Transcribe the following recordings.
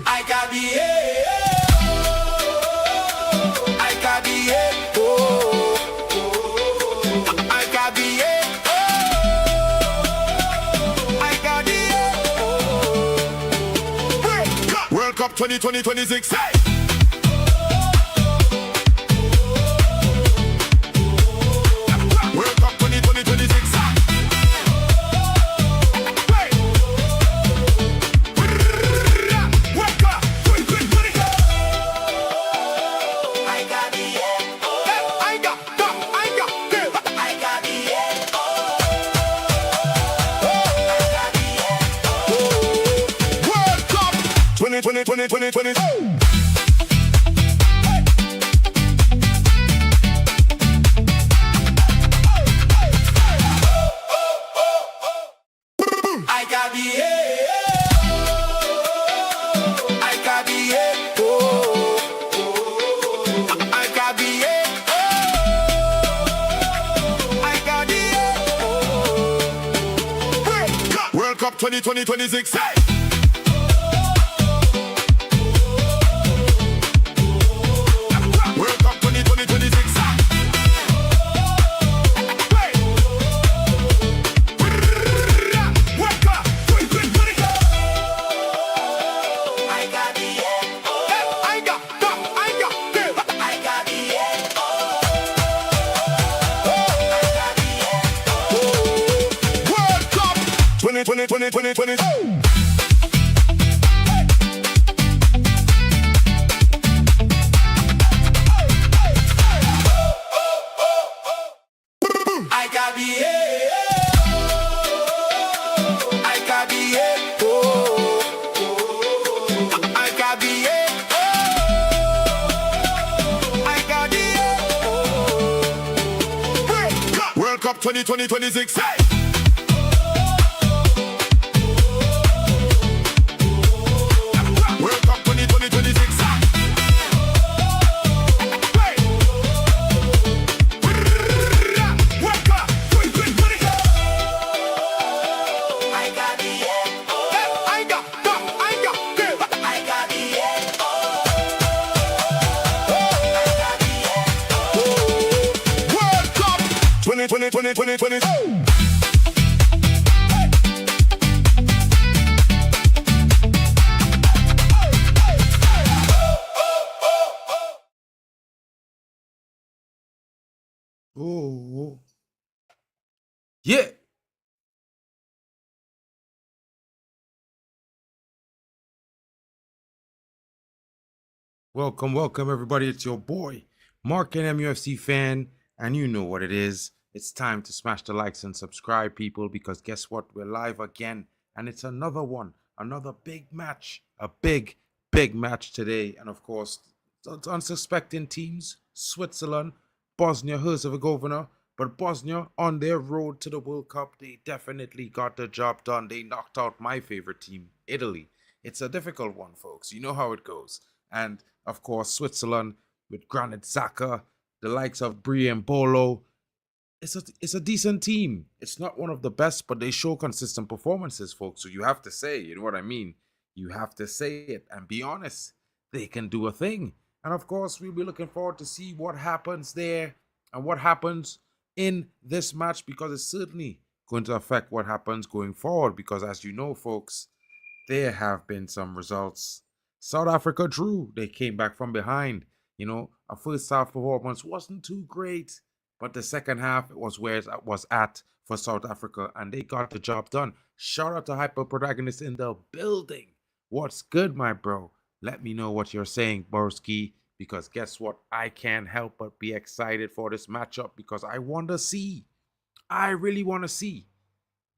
I got the I got the I got the I got the World Cup 2026. Hey! World Cup 2026. World Cup 2026. Hey! World Cup 2026. Hey! World Cup 2026. I got the I got the I got the World Cup 2020. I got the I got the I got the I got the World Cup 2026. Hey! World Cup 2026. Hey! World Cup 2026. I got the I got the I got the World Cup 2020. Oh, yeah. Welcome, everybody. It's your boy, Mark, an MUFC fan, and you know what it is. It's time to smash the likes and subscribe, people, because guess what? We're live again, and it's another one, another big match, a big match today. And of course, it's unsuspecting teams, Switzerland, Bosnia, Herzegovina, but Bosnia on their road to the World Cup, they definitely got the job done. They knocked out my favorite team, Italy. It's a difficult one, folks. You know how it goes. And of course, Switzerland with Granit Xhaka, the likes of Brie and Bolo. It's a decent team. It's not one of the best, but they show consistent performances, folks. So you have to say, you know what I mean? You have to say it and be honest. They can do a thing. And of course, we'll be looking forward to see what happens there and what happens in this match, because it's certainly going to affect what happens going forward. Because as you know, folks, there have been some results. South Africa drew. They came back from behind. You know, a first half performance wasn't too great, but the second half was where it was at for South Africa, and they got the job done. Shout out to Hyper Protagonist in the building. What's good, my bro? Let me know what you're saying, Borski, because guess what? I can't help but be excited for this matchup, because I really want to see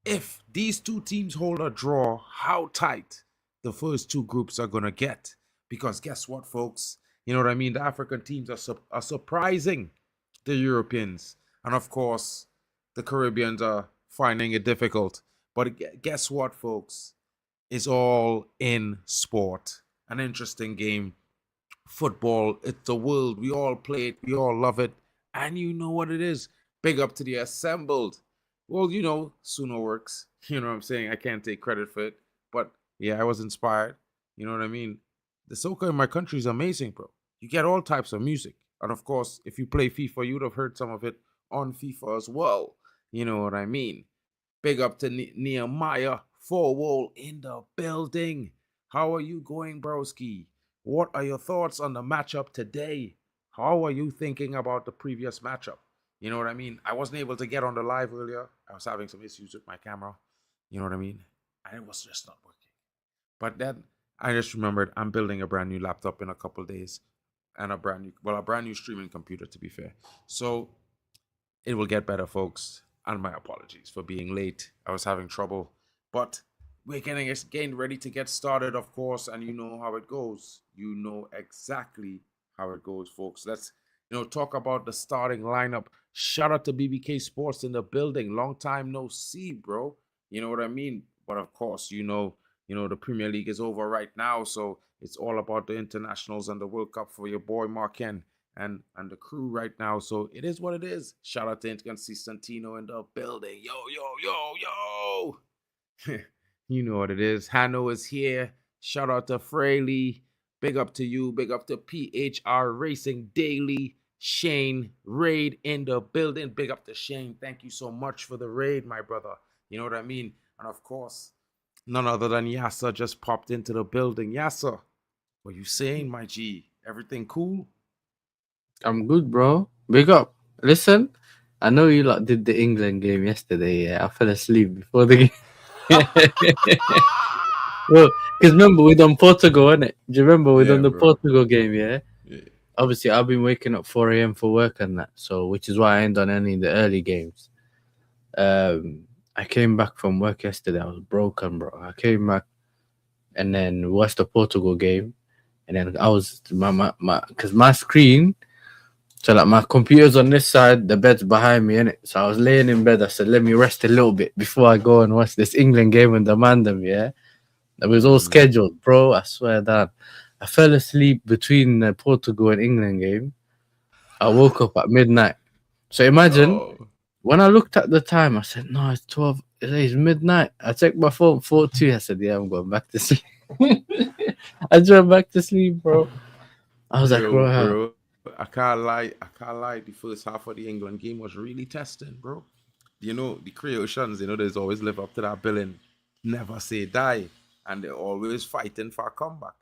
if these two teams hold a draw, how tight the first two groups are going to get. Because guess what, folks? You know what I mean? The African teams are surprising the Europeans. And of course, the Caribbeans are finding it difficult. But guess what, folks? It's all in sport. An interesting game. Football, it's the world. We all play it. We all love it. And you know what it is. Big up to the assembled. Well, you know, Suno works. You know what I'm saying? I can't take credit for it. But yeah, I was inspired. You know what I mean? the soca in my country is amazing, bro. You get all types of music. And of course, if you play FIFA, you'd have heard some of it on FIFA as well. You know what I mean? Big up to Nehemiah Four in the building. How are you going, broski? What are your thoughts on the matchup today? How are you thinking about the previous matchup? You know what I mean? I wasn't able to get on the live earlier. I was having some issues with my camera. You know what I mean? And it was just not working. But then I just remembered I'm building a brand new laptop in a couple days and a brand new streaming computer, to be fair. So it will get better, folks. And my apologies for being late. I was having trouble. But we're getting ready to get started, of course, and you know how it goes. You know exactly how it goes, folks. Let's talk about the starting lineup. Shout out to BBK Sports in the building. Long time no see, bro. You know what I mean? But of course, the Premier League is over right now, so it's all about the internationals and the World Cup for your boy Marken and the crew right now. So it is what it is. Shout out to Constantino in the building. Yo, yo, yo, yo. You know what it is. Hanno is here. Shout out to Fraley. Big up to you. Big up to PHR Racing Daily. Shane Raid in the building. Big up to Shane. Thank you so much for the raid, my brother. You know what I mean? And of course, none other than Yasser just popped into the building. Yasser, what you saying, my G? Everything cool? I'm good, bro. Big up. Listen, I know you lot did the England game yesterday. Yeah, I fell asleep before the game. Well, because remember we done Portugal, innit? Do you remember we Yeah, done the bro. Portugal game? Yeah. Yeah. Obviously, I've been waking up 4 a.m. for work and that, so which is why I ain't done any of the early games. I came back from work yesterday. I was broken, bro. I came back and then watched the Portugal game, and then I was because my screen. So like my computer's on this side, the bed's behind me, innit? So I was laying in bed. I said, let me rest a little bit before I go and watch this England game and demand them, yeah? It was all scheduled, bro. I swear that. I fell asleep between the Portugal and England game. I woke up at midnight. So imagine, Oh. when I looked at the time, I said, no, it's 12. It's midnight. I checked my phone, 4:02. I said, yeah, I'm going back to sleep. I went back to sleep, bro. I was like, Bro, I can't lie. I can't lie. The first half of the England game was really testing, bro. The Croatians, there's always live up to that billing. Never say die. And they're always fighting for a comeback.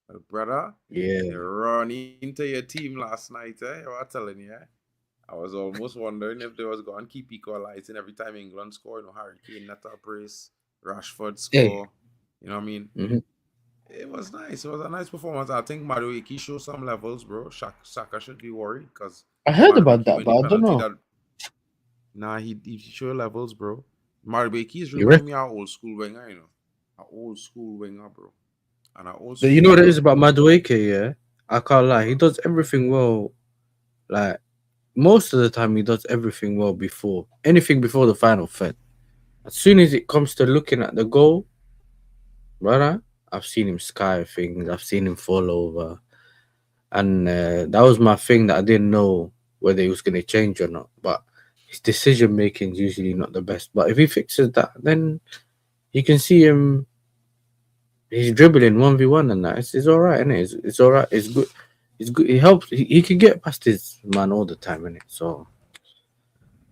But brother, yeah. they run into your team last night, eh? I'm telling you, eh? I was almost wondering if they was going to keep equalizing every time England score. Harry Kane net a brace, Rashford Hey. score. You know what I mean? Mm-hmm. It was nice. It was a nice performance. I think Madueke showed some levels, bro. Saka should be worried because I heard about Madueke that, win but the I don't penalty. know. Nah, he showed levels, bro. Madueke's You remind reckon? me of old school winger, an old school winger, bro. And an old But school you know what it winger. is about Madueke, yeah? I can't lie. He does everything well. Like, most of the time, he does everything well before. Anything before the final third. As soon as it comes to looking at the goal, brother, I've seen him sky things. I've seen him fall over. And that was my thing that I didn't know whether he was going to change or not. But his decision making is usually not the best. But if he fixes that, then you can see him. He's dribbling 1v1 and that. It's all right, isn't it? It's all right. It's good. It's good. He helps. He can get past his man all the time, innit? So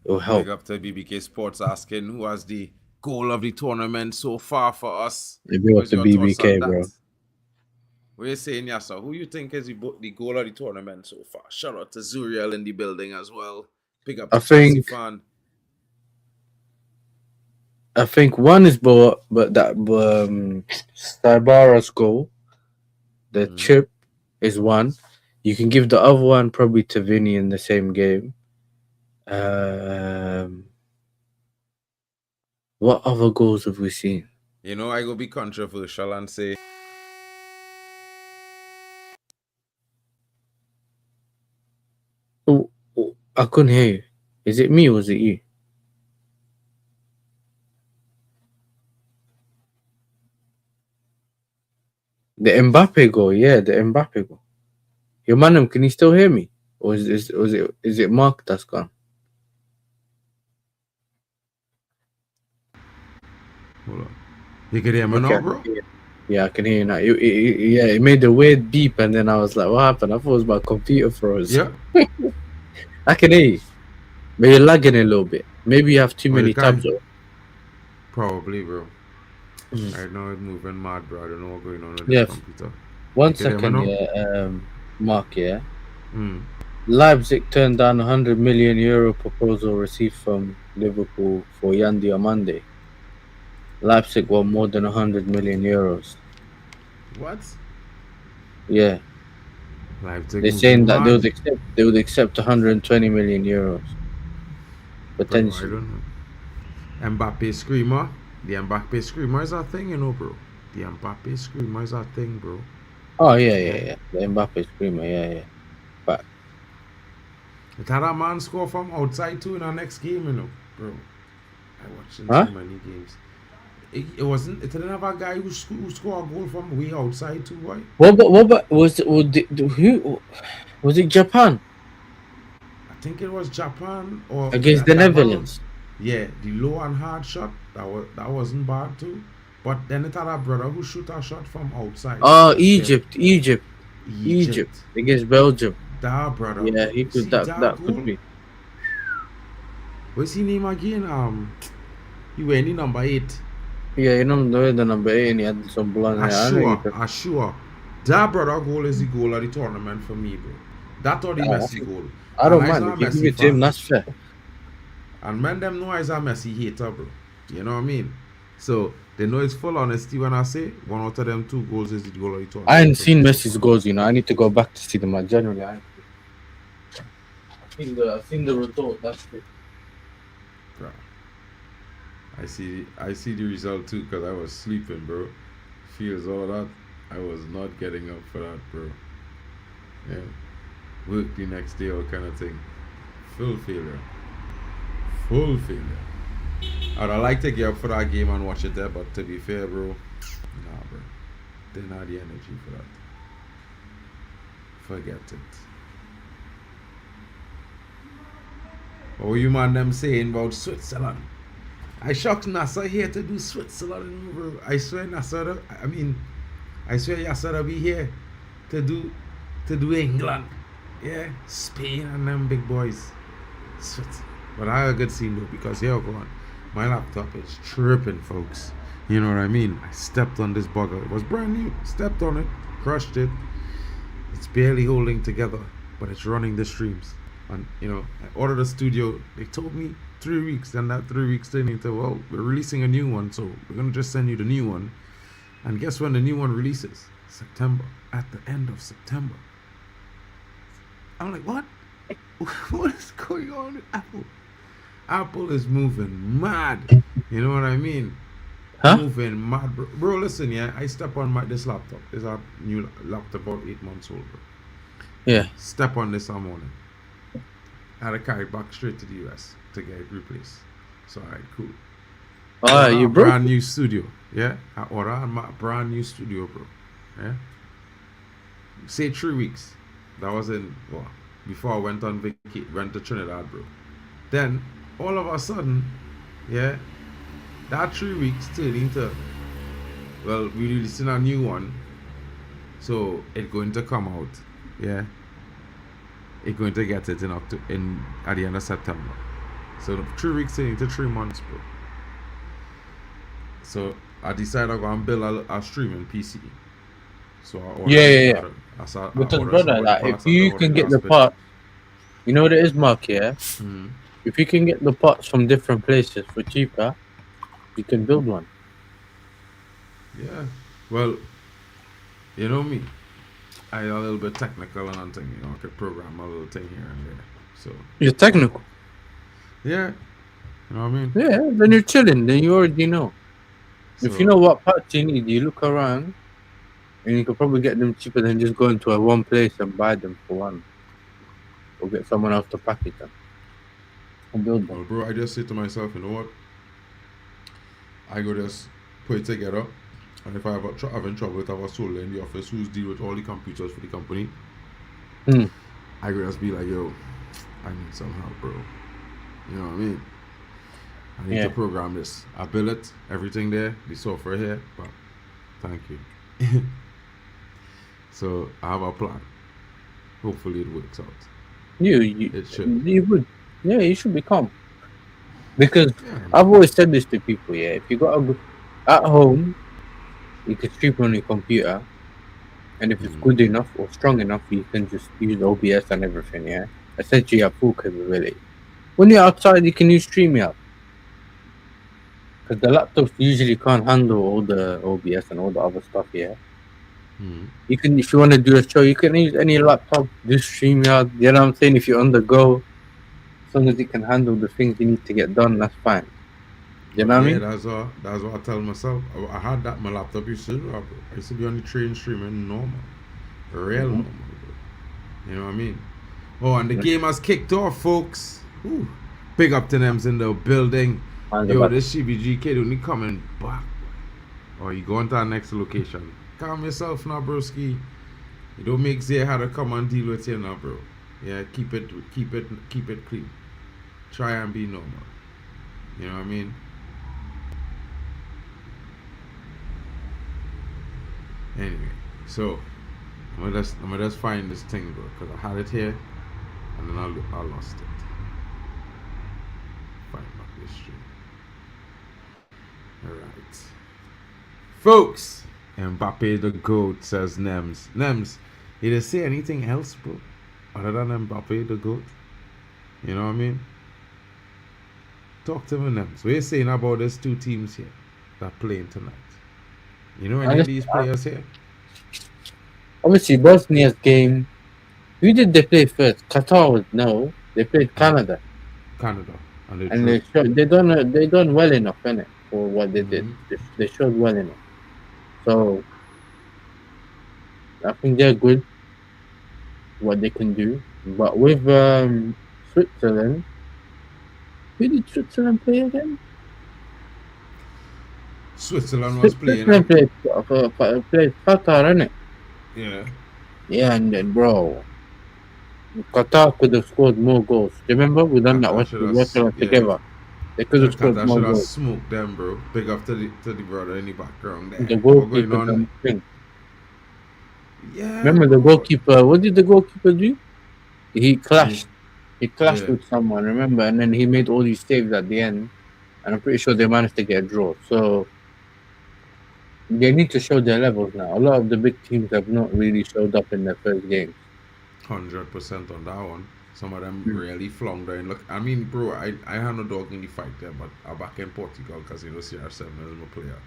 it'll Big help. up to BBK Sports asking who has the goal of the tournament so far for us. Maybe up What's to your thoughts on BBK, that? bro. What you saying, Yasa? Who you think is the goal of the tournament so far? Shout out to Zuriel in the building as well. Big up I to Chelsea think fan. one is but that Stybara's goal, the chip is one. You can give the other one probably to Vinny in the same game. What other goals have we seen? I go be controversial and say Oh, I couldn't hear you. Is it me or is it you? The Mbappe goal, yeah, the Mbappe goal. Your man, can you still hear me? Or is it Mark that's gone? hold on. You can hear me Okay. now, bro? Yeah, I can hear you now. Yeah, it made a weird beep, and then I was like, "What happened?" I thought it was my computer froze. Yeah. I can hear you, but you're lagging a little bit. Maybe you have too Or you many tabs can. open. Probably, bro. Mm. Right now it's moving mad, bro. I don't know what's going on with this Yeah, computer. You one can hear me second, now? yeah, Mark, yeah. Hmm. Leipzig turned down €100 million proposal received from Liverpool for Yandi on Monday. Leipzig want more than €100 million. What? Yeah, Leipzig they're saying moving that mad. they would accept €120 million Bro, I potentially. don't know. Mbappe screamer. The Mbappe screamer is a thing, you know, bro. The Mbappe screamer is a thing, bro. Oh yeah, yeah, Yeah. yeah. The Mbappe screamer, yeah, yeah. But It had a man score from outside too in our next game, you know, bro. I watching so huh? many games. It wasn't. It didn't have a guy who scored a goal from way outside too, boy. What? Who was it? Japan I think it was Japan or against the that ball. Netherlands? Yeah, the low and hard shot that wasn't bad too. But then it had a brother who shoot a shot from outside. Oh, Yeah, Egypt Egypt. against Belgium. That brother, Yeah, bro. he could. See that That could goal? be. What's his name again? He wearing number 8. Yeah, you know the number 8, and he had some blonde hair. I know you. Ashua. That brother goal is the goal of the tournament for me, bro. That or the Messi goal. I And don't I's mind not if a you give Messi it to him. fan. That's fair. And man, them know I's a Messi hater, bro. You know what I mean? So they know it's full honesty when I say one out of them 2 goals is the goal of the I tournament ain't for seen me so Messi's far. goals. I need to go back to see them. Generally, I've seen the result. That's it. Bro. I see the result too because I was sleeping, bro. Feels all that. I was not getting up for that, bro. Yeah. Work the next day, all kind of thing. Full failure. Full failure. I'd like to get up for that game and watch it there, but to be fair, bro, nah, bro. Didn't have the energy for that. Forget it. What were you man them saying about Switzerland? I shocked NASA here to do Switzerland, bro. I swear NASA, I swear Yasser be here to do England. Yeah, Spain and them big boys. Switzerland. But I had a good scene though because here go on. My laptop is tripping, folks. You know what I mean? I stepped on this bugger. It was brand new. Stepped on it, crushed it. It's barely holding together, but it's running the streams. And I ordered a studio. They told me 3 weeks. Then that 3 weeks turned into, well, we're releasing a new one, so we're gonna just send you the new one. And guess when the new one releases? September. At the end of September. I'm like, what? What is going on with Apple? Apple is moving mad. You know what I mean? Huh? Moving mad, bro. Bro, listen, yeah. I step on this laptop. It's a new laptop, about 8 months old, bro. Yeah. Step on this one morning. I had to carry it back straight to the US to get it replaced. So, alright, cool. You broke. Brand new studio. Yeah? I ordered my brand new studio, bro. Yeah? Say 3 weeks. That was before I went to Trinidad, bro. Then, all of a sudden, yeah, that 3 weeks turned into, well, we releasing a new one. So, it's going to come out. Yeah? It's going to get it at the end of September. So 3 weeks into 3 months, bro. So I decided I'm gonna build a streaming PC. So I ordered Yeah. I Because ordered some brother, of the like if parts at the you order can get last the bit. part, you know what it is, Mark. Yeah. Mm-hmm. If you can get the parts from different places for cheaper, you can build one. Yeah. Well, you know me. I'm a little bit technical and something, I could program a little thing here and there. So You're technical. yeah. You know what I mean? Yeah. Then you're chilling. Then you already know. So, If you know what parts you need, you look around, and you can probably get them cheaper than just going to one place and buy them for one, or get someone else to package them and build them. well, bro, I just say to myself, you know what? I go just put it together. And if I have having trouble with our soldier in the office who's deal with all the computers for the company, I could just be like, yo, I need some help, bro. You know what I mean? I need to program this. I build it, everything there, the software here, but Thank you. So I have a plan. Hopefully it works out. You It should. you would, yeah, you should be calm because Yeah. I've always said this to people. Yeah, if you got at home, you can stream on your computer, and if it's good enough or strong enough, you can just use OBS and everything. Yeah, essentially, you have full capability. When you're outside, you can use StreamYard because the laptops usually can't handle all the OBS and all the other stuff. Yeah, you can, if you want to do a show, you can use any laptop, do StreamYard. You know what I'm saying? If you're on the go, as long as it can handle the things you need to get done, that's fine. You know what I Yeah, mean? that's what I tell myself. I had that my laptop used to do, bro. I used to be on the train streaming normal. Real normal, bro. You know what I mean? Oh, and the game has kicked off, folks. Ooh. Big up to them's in the building. Yo, this CBG kid only coming back. Or you going to our next location. Calm yourself now, broski. You don't make Zay how to come and deal with you now, bro. Yeah, keep it clean. Try and be normal. You know what I mean? Anyway, so I'm gonna just find this thing, bro, because I had it here and then I lost it. Find out this stream. Alright. Folks, Mbappe the GOAT, says Nems. Nems, he didn't say anything else, bro, other than Mbappe the GOAT. You know what I mean? Talk to me, Nems. What are you saying about these two teams here that playing tonight? You know any of these players here? Obviously, Bosnia's game. Who did they play first? Qatar was no. They played Canada. Canada, And they done well enough, innit, for what they did. They showed well enough. So I think they're good. What they can do, but with Switzerland, who did Switzerland play again? Switzerland was playing. Switzerland played Qatar, innit? Yeah. Yeah, and then bro, Qatar could have scored more goals. Do you remember we done that together? They could have scored more should have goals. smoked them, bro. Big up to the brother in the background there. The goalkeeper thing. Yeah. Remember the goalkeeper? What did the goalkeeper do? He clashed. He clashed with someone. Remember, and then he made all these saves at the end. And I'm pretty sure they managed to get a draw. So they need to show their levels now. A lot of the big teams have not really showed up in their first games. 100% on that one. Some of them really flung there. And look, I mean, bro, I had no dog in the fight there, but I'm back in Portugal because, you know, CR7 is my player.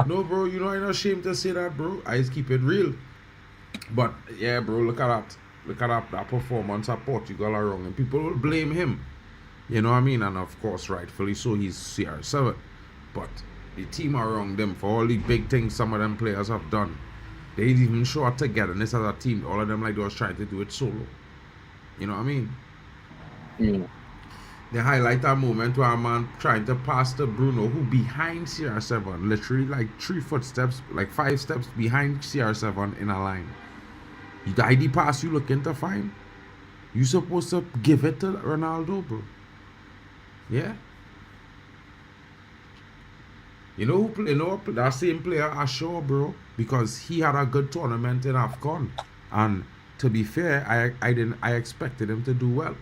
No, bro, you know, I'm not ashamed to say that, bro. I just keep it real. But, yeah, bro, look at that. Look at that performance at Portugal are wrong. And people will blame him. You know what I mean? And, of course, rightfully so, he's CR7. But the team are wrong them for all the big things some of them players have done. They didn't even show up together. And this as a team, all of them like they was trying to do it solo. You know what I mean? Yeah. They highlight that moment where a man trying to pass to Bruno, who behind CR7, literally like 3 footsteps, like 5 steps behind CR7 in a line. The ID pass you looking to find, you supposed to give it to Ronaldo, bro. Yeah. You know that same player I sure, bro, because he had a good tournament in AFCON, and to be fair, I expected him to do well.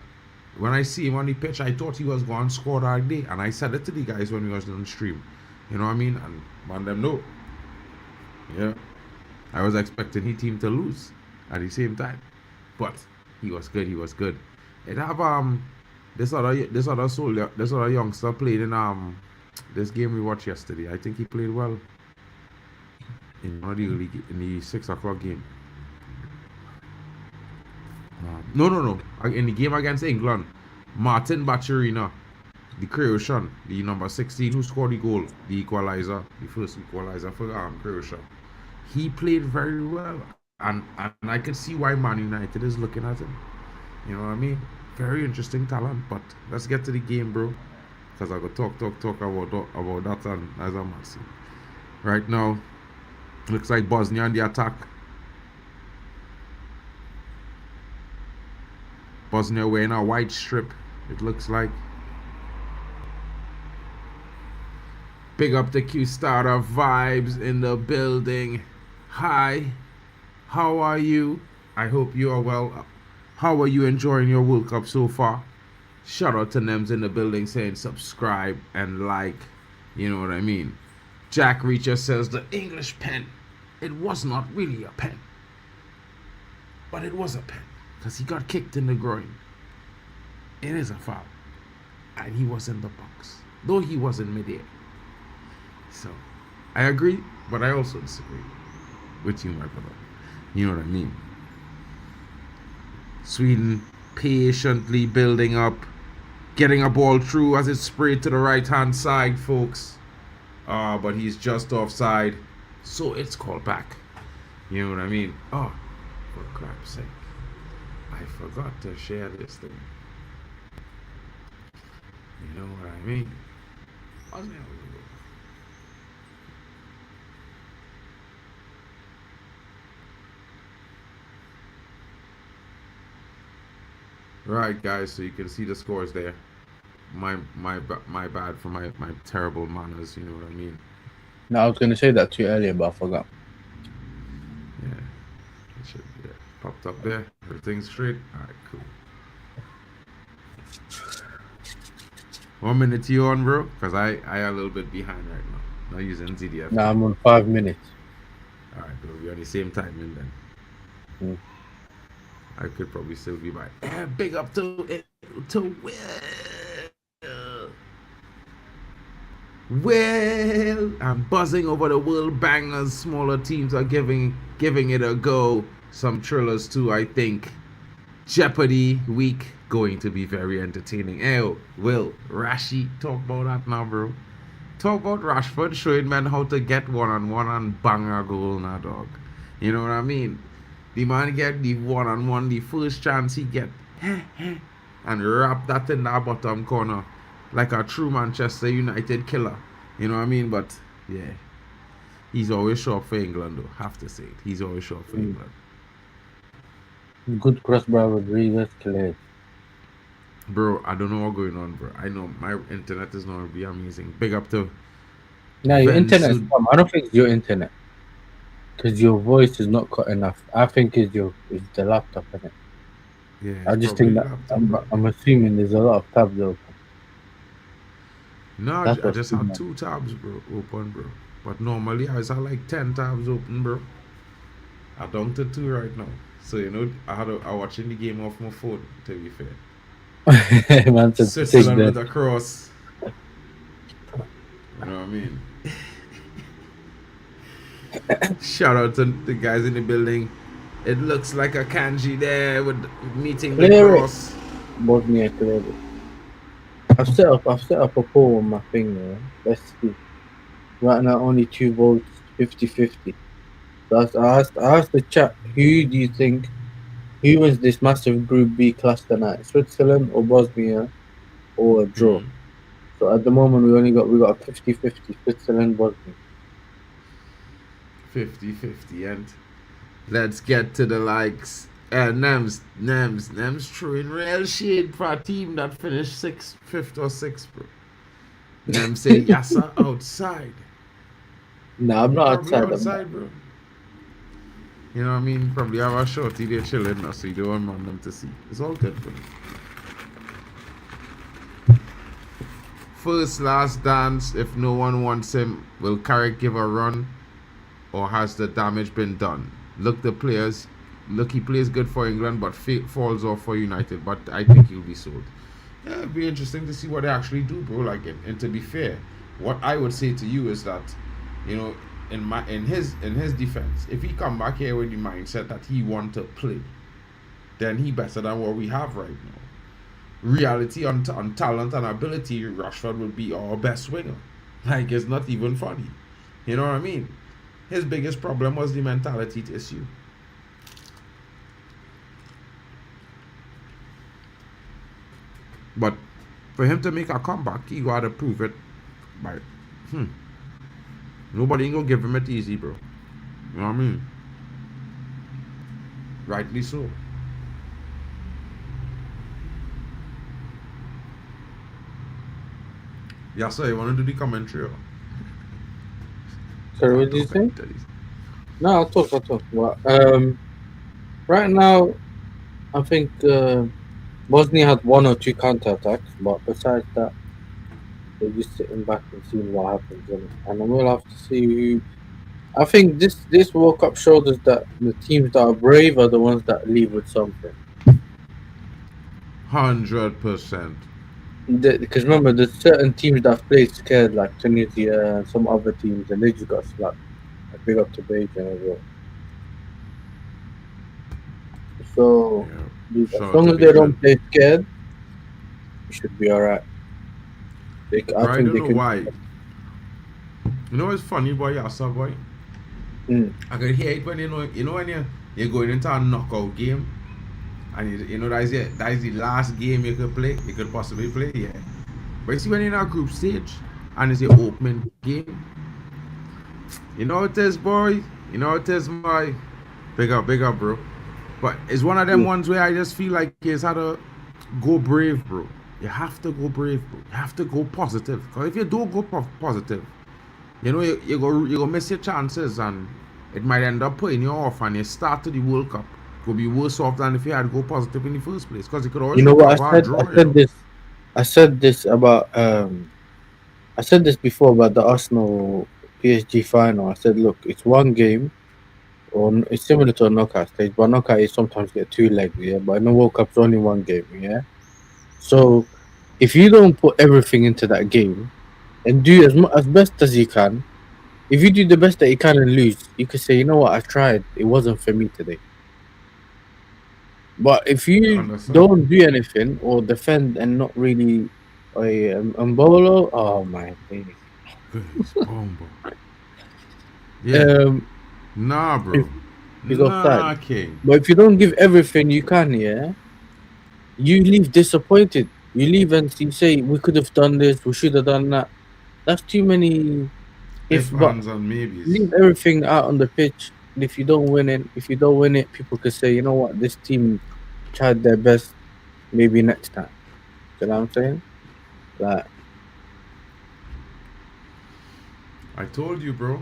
When I see him on the pitch, I thought he was going to score that day, and I said it to the guys when we was on stream. You know what I mean? And man, them know. Yeah, I was expecting his team to lose at the same time, but he was good. He was good. It have this other youngster played in this game we watched yesterday. I think he played well in one of the early, in the 6 o'clock game. No. In the game against England, Martin Bacharina, the Croatian, the number 16 who scored the goal, the equalizer, the first equalizer for Croatia. He played very well, and I could see why Man United is looking at him. You know what I mean? Very interesting talent. But let's get to the game, bro, because I could talk about that and as a match. Right now, looks like Bosnia on the attack. Bosnia wearing a white strip, it looks like. Big up the Q Starter vibes in the building. Hi, how are you? I hope you are well. How are you enjoying your World Cup so far? Shout out to Nems in the building saying subscribe and like. You know what I mean? Jack Reacher says the English pen. It was not really a pen. But it was a pen. Because he got kicked in the groin. It is a foul. And he was in the box. Though he was in midair. So, I agree, but I also disagree with you, my brother. You know what I mean? Sweden patiently building up, getting a ball through as it's sprayed to the right-hand side, folks. But he's just offside, so it's called back. You know what I mean? Oh, for crap's sake. I forgot to share this thing. You know what I mean? Bosnia. Right, guys, so you can see the scores there. My bad for my terrible manners, you know what I mean? No, I was going to say that to you earlier, but I forgot. Yeah, it should be popped up there. Everything's straight. All right, cool. 1 minute you on, bro? Because I a little bit behind right now. Not using ZDF. No, I'm on 5 minutes. All right, bro. We're on the same timing then. Mm. I could probably still be by. Big up to Will. Well, I'm buzzing over the world bangers. Smaller teams are giving it a go. Some thrillers too, I think. Jeopardy week going to be very entertaining. Hey, Will, Rashi, talk about that now, bro. Talk about Rashford showing men how to get one-on-one and bang a goal now, dog. You know what I mean? The man get the one-on-one, the first chance he get, and wrap that in that bottom corner like a true Manchester United killer. You know what I mean? But, yeah. He's always short for England, though. Have to say it. He's always short for England. Good cross by Rodriguez, cleared. Bro, I don't know what's going on, bro. I know my internet is not going to be amazing. Big up to... No, your internet is I don't think it's your internet. Because your voice is not cut enough. I think it's the laptop, isn't it? Yeah, I just think that I'm assuming there's a lot of tabs open. No, I just have 2 tabs, bro, open, bro. But normally I have like 10 tabs open, bro. I'm down to 2 right now. So, you know, I'm watching the game off my phone, to be fair. Man, Switzerland with a cross. You know what I mean? Shout out to the guys in the building. It looks like a kanji there with meeting the cross. BOSNIA cleared it. I've set up a poll on my thing there. Let's see. Right now only 2 votes, 50-50. So I asked the chat, who do you think wins this massive Group B cluster night? Switzerland or Bosnia or a draw? So at the moment we got a 50-50 Switzerland Bosnia. 50-50, and let's get to the likes. Nems throwing real shade for a team that finished 5th or 6th, bro. Nems say Yassa outside. No, I'm not outside, bro. You know what I mean? Probably have a shorty there chilling now, so you don't want them to see. It's all good, bro. First last dance. If no one wants him, will Carrick give a run? Or has the damage been done? Look, he plays good for England, but falls off for United. But I think he'll be sold. Yeah, it'd be interesting to see what they actually do, bro. Like, and to be fair, what I would say to you is that, you know, in his defense, if he come back here with the mindset that he want to play, then he better than what we have right now. Reality on talent and ability, Rashford would be our best winger. Like, it's not even funny. You know what I mean? His biggest problem was the mentality issue. But for him to make a comeback, he gotta prove it by nobody ain't gonna give him it easy, bro. You know what I mean? Rightly so. Yeah, so you wanna do the commentary? Sorry, what did you say? No, I talk. Well, right now, I think Bosnia had one or two counter attacks, but besides that, they're just sitting back and seeing what happens. And then we'll have to see who. I think this World Cup showed us that the teams that are brave are the ones that leave with something. 100%. Because remember, there's certain teams that have played scared, like Tunisia and some other teams, and they just got slapped. Like big up to Beijing as well. So Yeah. as Shout out long to as they don't Beijing. play scared, it should be alright. I Bro, I think don't they know can. why. You know what's funny, boy? Yasa, boy. Mm. I can hear it when when you're going into a knockout game, and you know that is the last game you could possibly play, yeah. But you see when you're in a group stage and it's your opening game, you know it is, boy. You know it is, my big up, bro. But it's one of them Yeah. ones where I just feel like it's had to go brave, bro. You have to go brave, bro. You have to go positive. Because if you don't go positive, you know you go miss your chances, and it might end up putting you off, and you start to the World Cup could be worse off than if you had to go positive in the first place. Because you could always You know what recover I and said? I draw, you said know. this. I said this about. I said this before about the Arsenal PSG final. I said, look, it's one game, it's similar to a knockout stage, but knockout is sometimes get two legs, yeah. But in the World Cup, it's only one game, yeah. So if you don't put everything into that game and do as best as you can, if you do the best that you can and lose, you could say, you know what, I tried. It wasn't for me today. But if you Understand? don't do anything or defend and not really, Mbolo, oh my days. It's bomb. Yeah. Um, Nah, if bro. he's offside. Nah, King. But if you don't give everything you can, yeah, you leave disappointed. You leave and you say, we could have done this, we should have done that. That's too many if, If, but ands, and maybes. leave everything out on the pitch. And if you don't win it, people could say, you know what, this team tried their best, maybe next time. You know what I'm saying? Like, I told you, bro.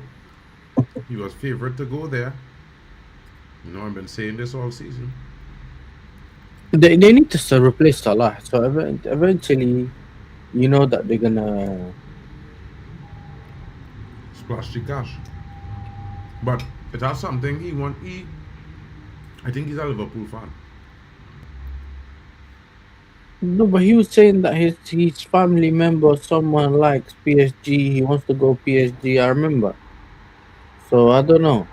He was favorite to go there. You know, I've been saying this all season. they need to replace Salah. So eventually, you know that they're gonna. Splash the cash. But it has something I think he's a Liverpool fan. No, but he was saying that his family member, someone likes PSG. He wants to go PSG. I remember. So I don't know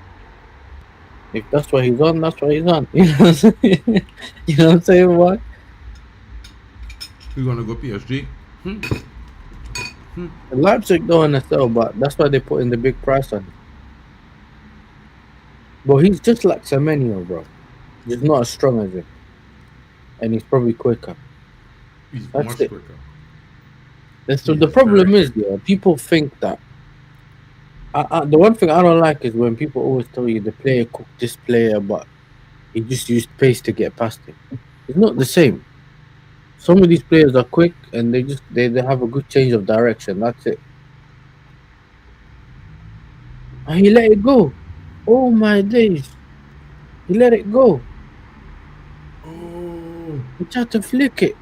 if that's what he's on. That's what he's on. You know what I'm saying? You know what I'm saying? What? We're gonna go PSG. Leipzig don't want to sell, but that's why they put in the big price on him. But he's just like Semenyo, bro. He's not as strong as him, and he's probably quicker. He's That's much it. quicker. So He the is problem very is, yeah, people think that. The one thing I don't like is when people always tell you the player cooked this player, but he just used pace to get past him. It's not the same. Some of these players are quick and they have a good change of direction. That's it. And he let it go. Oh my days. He let it go. Oh, He tried to flick it.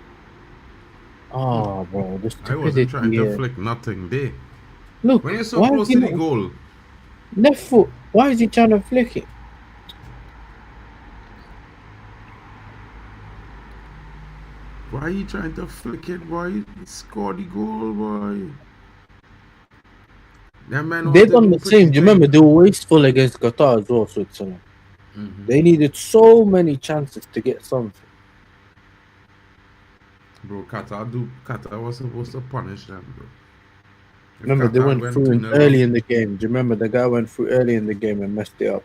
Oh, bro, the I wasn't stupidity trying to here. flick nothing there. When you're Look, so why is close he to the not goal, left foot? Why is he trying to flick it? why are you trying to flick it, boy? Score the goal, boy. That man They want to done do the pretty same. Do you remember thing. they were wasteful against Qatar as well, Switzerland? They needed so many chances to get something. Bro, Qatar was supposed to punish them, bro. If Remember, they Qatar went went through 2 in 0 up, early in the game. Do you remember the guy went through early in the game and messed it up?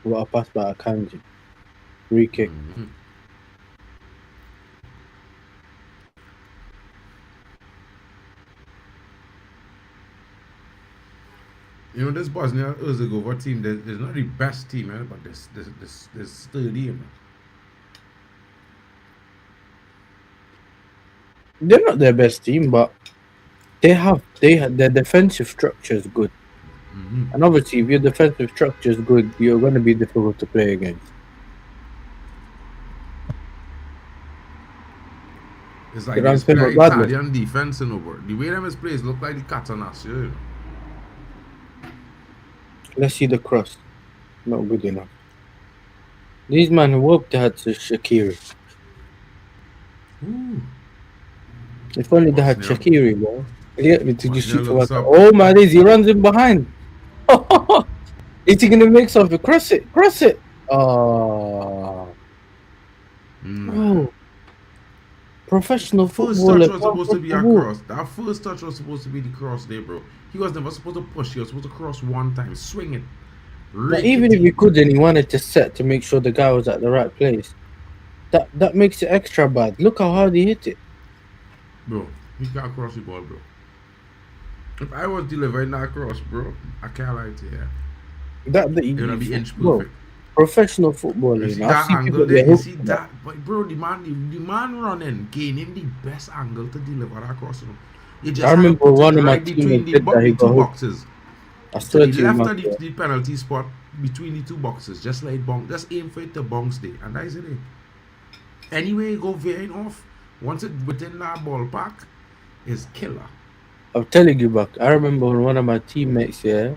What a pass by Akanji. Free kick. you know this Bosnia Herzegovina team. There's not the best team, man, but there's sturdy, man. They're not their best team, but their defensive structure is good. And obviously, if your defensive structure is good, you're going to be difficult to play against. It's like You know what I'm this saying? play But Bradley, Italian defense in over. The way them is plays look like the Catanas, you know. let's see the cross. Not good enough. These man worked hard to Shaqiri. Ooh. If only they had Bosnia. Shaqiri, bro. Yeah, did you Bosnia shoot from looks outside? up. Oh my days, he runs in behind. Is he gonna make something? Cross it, cross it. Oh, bro. Professional First footballer touch was can't supposed to cross be the a ball. cross. That first touch was supposed to be the cross there, bro. He was never supposed to push. He was supposed to cross one time, swing it. Like, even if he couldn't, he wanted to set to make sure the guy was at the right place. That makes it extra bad. Look how hard he hit it. Bro, he can't cross the ball, bro. If I was delivering that cross, bro, I can't lie to you. It would be inch bro, perfect. professional footballer. You see You know, I've that seen angle people there? get You hooked see on that? But bro, the man running, gaining the best angle to deliver that cross. You know? You just I have to remember put it one of my right between teammates said that he the got two hooked. boxes. I To swear the to you, left man. of the penalty spot, between the two boxes, just like bonk, just aim for it to bounce there, and that is it. Anyway, you go veering off. Once it within that ballpark, is killer. I'm telling you, Buck. I remember when one of my teammates, yeah,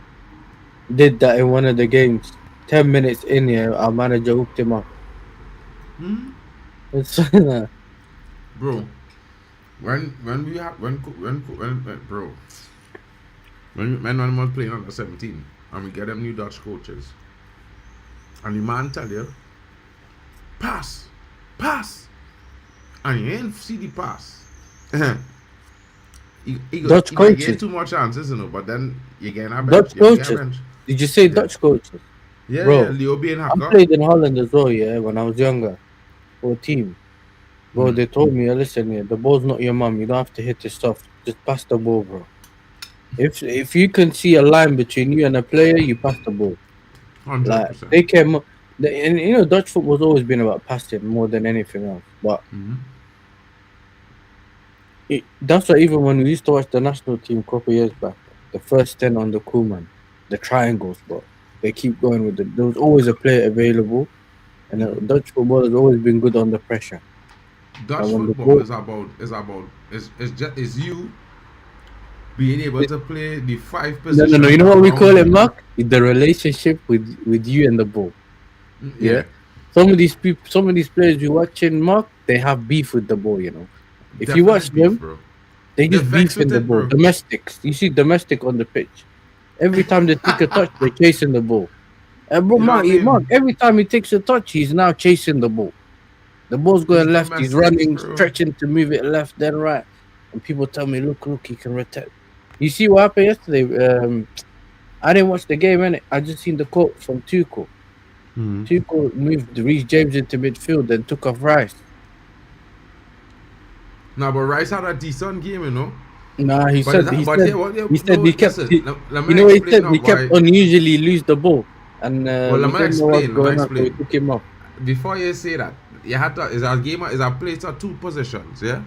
did that in one of the games. 10 minutes in, yeah, our manager hooked him up. It's Bro, when we have when bro, when was playing under 17, and we get them new Dutch coaches, and the man tell you, pass, and you ain't see the pass. he Dutch might get coaches. too much chances, you know, but then you get a bench. Dutch You get a coaches. bench. Did you say Yeah. Dutch coaches? Yeah, Bro, Leo being I hacker. played in Holland as well, yeah, when I was younger for a team. Bro, they told me, listen, yeah, the ball's not your mum. You don't have to hit it soft. Just pass the ball, bro. If you can see a line between you and a player, you pass the ball. Like 100%. they came, and you know, Dutch football's always been about passing more than anything else. But that's why even when we used to watch the national team a couple years back, the first 10 on the Koeman, the triangles, bro, they keep going with it. There was always a player available, and Dutch football has always been good under pressure. Dutch And when the football ball, is you being able to play the 5 no, positions. you know what we call it, around Mark? The relationship with you and the ball. you. Yeah. Some of these people, some of these players you watching, Mark, they have beef with the ball. You know, if you watch Definite beef, them, bro. they They're just vexed beef in with the it, ball. bro. Domestics, you see domestic on the pitch. Every time they take a touch, they're chasing the ball. And bro, You know what I Mark, mean? every time he takes a touch, he's now chasing the ball. The ball's It's going left, he's domestics, running, bro. stretching to move it left, then right. And people tell me, look, he can rotate. You see what happened yesterday? I didn't watch the game, innit? I just seen the quote from Tuchel. Tuchel moved Reece James into midfield and took off Rice. Now, but Rice had a decent game, you know. Nah, he But said no, he kept. listen. Let You me know what he explain said? now He kept why. unusually lose the ball, and Well, we let me didn't know what's explain. going on, so we took him off. Before you say that, you had to. Is a game? Is a place at 2 positions? Yeah.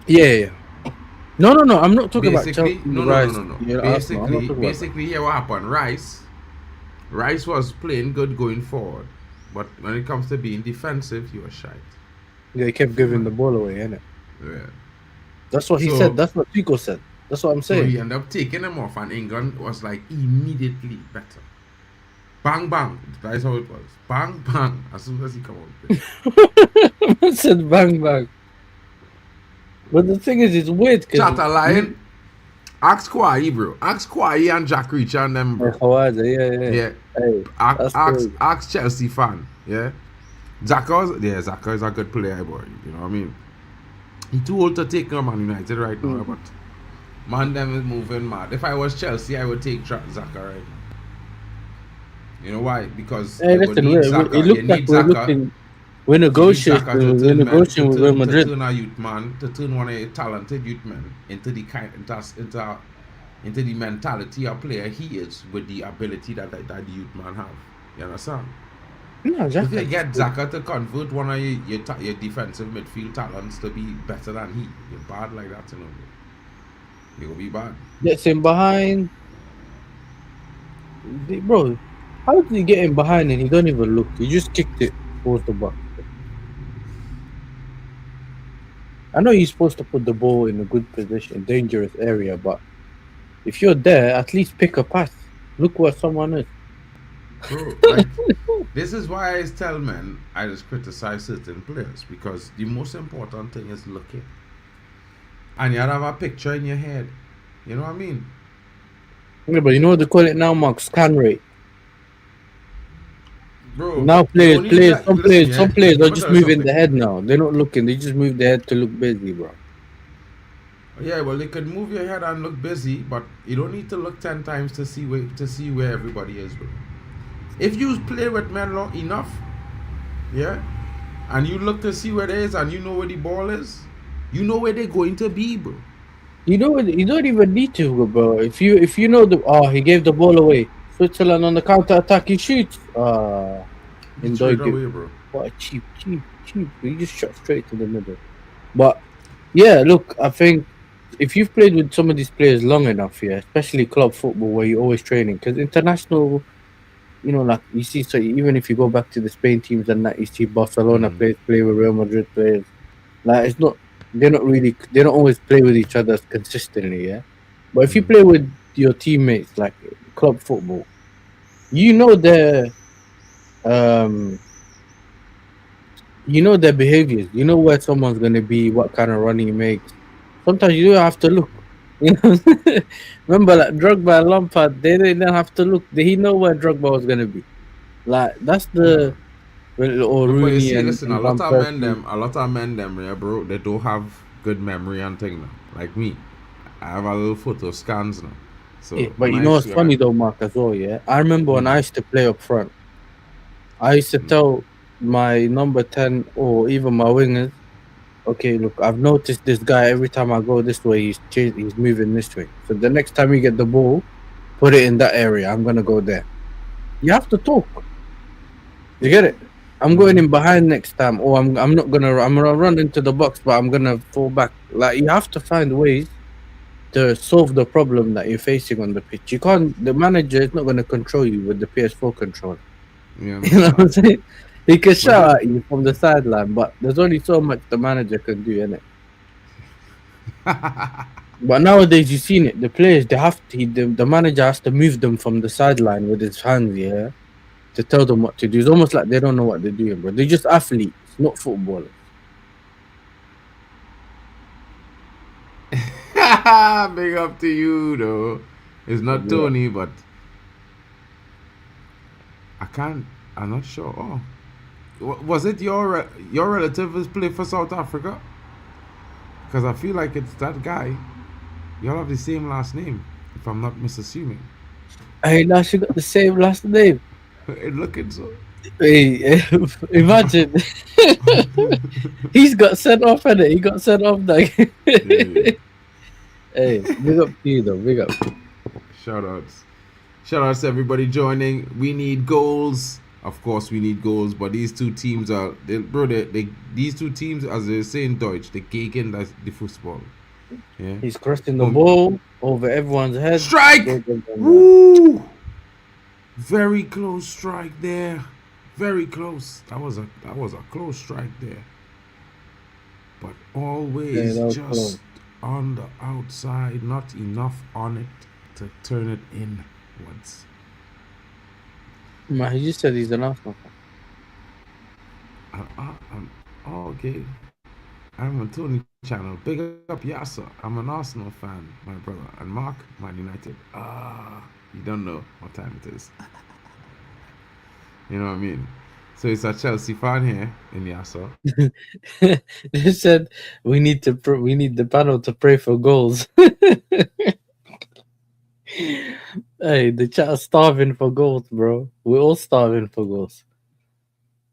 Yeah. No. I'm not talking about Basically, Chelsea. no. Rice. You know, Arsenal. I'm not talking about that. Basically, here what happened? Rice was playing good going forward, but when it comes to being defensive, he was shite. Yeah, he kept giving the ball away, innit? Yeah. That's what he So- said. That's what Tuchel said. That's what I'm So saying. he ended up taking him off, and England was like immediately better. Bang bang. That's how it was. Bang bang. As soon as he come out. I said bang bang. But the thing is, it's weird because Chatter lion. Ask Kwai, bro. Ask Kwai and Jack Reacher and them, bro. Yeah. Yeah. Hey, that's crazy. Ask Chelsea fan. Yeah. Zaka is a good player, boy. You know what I mean? He too old to take Man United right now, but man, them is moving mad. If I was Chelsea, I would take Zaka right now. You know why? Because Hey, you would listen, need it Zaka. looks You like need we're Zaka. looking. We're negotiating. We're negotiating with Real To Madrid. turn a youth man, to turn one of your talented youth men into the mentality of player he is with the ability that the youth man have. You understand? No, If you Xhaka. get Xhaka to convert one of your defensive midfield talents to be better than he, you're bad like that, you know. You will be bad. Gets him behind. Bro, how did he get him behind and he don't even look? He just kicked it towards the box. I know you're supposed to put the ball in a good position, dangerous area, but if you're there, at least pick a pass. Look where someone is. Bro, like, this is why I tell men I just criticize certain players because the most important thing is looking. And you have a picture in your head. You know what I mean? Yeah, but you know what they call it now, Mark? Scan rate. Bro, Now you only need that. Listen, yeah. some players Let are me just tell you moving something. the head now. They're not looking. They just move the head to look busy, bro. Yeah, well, they could move your head and look busy, but you don't need to look 10 times to see where everybody is, bro. If you play with men long enough, yeah, and you look to see where they is and you know where the ball is, you know where they're going to be, bro. You know what? You don't even need to, bro. If you know he gave the ball away. Switzerland on the counter attack, he shoots. You In throw it Doig, away, bro. what a cheap. He just shot straight to the middle. But yeah, look, I think if you've played with some of these players long enough, yeah, especially club football where you're always training, because international, like you see, so even if you go back to the Spain teams and that, you see Barcelona Mm. players play with Real Madrid players. Like they don't always play with each other consistently, yeah. But if you play with your teammates like club football, you know their um their behaviors. You know where someone's gonna be, what kind of run he makes. Sometimes you don't have to look. You know, remember like Drogba and Lampard, they didn't have to look. He know where Drogba was gonna be. Like that's Yeah. or No, but you Rooney see, listen, and Van Persie. a lot of men, them, yeah, bro, they don't have good memory and thing now. Like me, I have a little photo scans now. So Yeah, but when you I know what's see, funny though, Mark, as well. Yeah, I remember when I used to play up front. I used to tell my number 10 or even my wingers, okay, look, I've noticed this guy every time I go this way, he's moving this way. So the next time you get the ball, put it in that area. I'm gonna go there. You have to talk. You get it? I'm going in behind next time, or I'm gonna run into the box, but I'm gonna fall back. Like you have to find ways to solve the problem that you're facing on the pitch. You can't. The manager is not gonna control you with the PS4 controller. you You know what I'm understand? saying? He can But shout at you from the sideline, but there's only so much the manager can do, innit? But nowadays, you've seen it. The players, they have to. The manager has to move them from the sideline with his hands, yeah, to tell them what to do. It's almost like they don't know what they're doing, bro. They're just athletes, not footballers. Big up to you, though. It's not Yeah. Tony, but I can't. I'm not sure. Oh, was it your relative who's played for South Africa? Because I feel like it's that guy. Y'all have the same last name, if I'm not misassuming. Hey, now she got the same last name. It looking so. Hey, imagine he's got sent off, innit? He got sent off, like. Yeah. Hey, big up to you, though. Big up. Shout outs. Shout outs to everybody joining. We need goals. Of course, we need goals, but these two teams are, these two teams, as they say in Deutsch, the gegen the football. Yeah. He's crossing the ball over everyone's head. Strike! Woo! Very close strike there. Very close. That was a close strike there. But always Yeah, just close. on the outside, not enough on it to turn it inwards. Man, he just said he's an Arsenal fan. Okay. I'm on Tony channel. Big up Yasser. I'm an Arsenal fan, my brother. And Mark, Man United. You don't know what time it is. You know what I mean? So it's a Chelsea fan here in Yasser. They said we need the panel to pray for goals. Hey, the chat's starving for goals, bro. We're all starving for goals.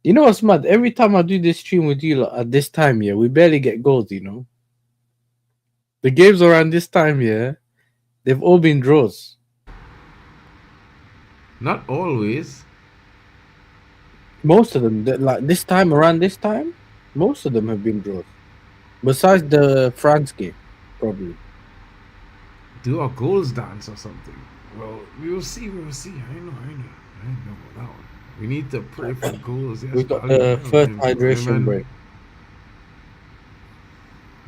You know what's mad? Every time I do this stream with you lot at this time, yeah, we barely get goals, you know. The games around this time, yeah, they've all been draws. Not always. Most of them, like this time around this time, most of them have been draws. Besides the France game, probably. Do a goals dance or something. Well, we will see. We will see. I know about that one. We need to pray for goals. Yes, We got Bali. the first hydration Amen. break.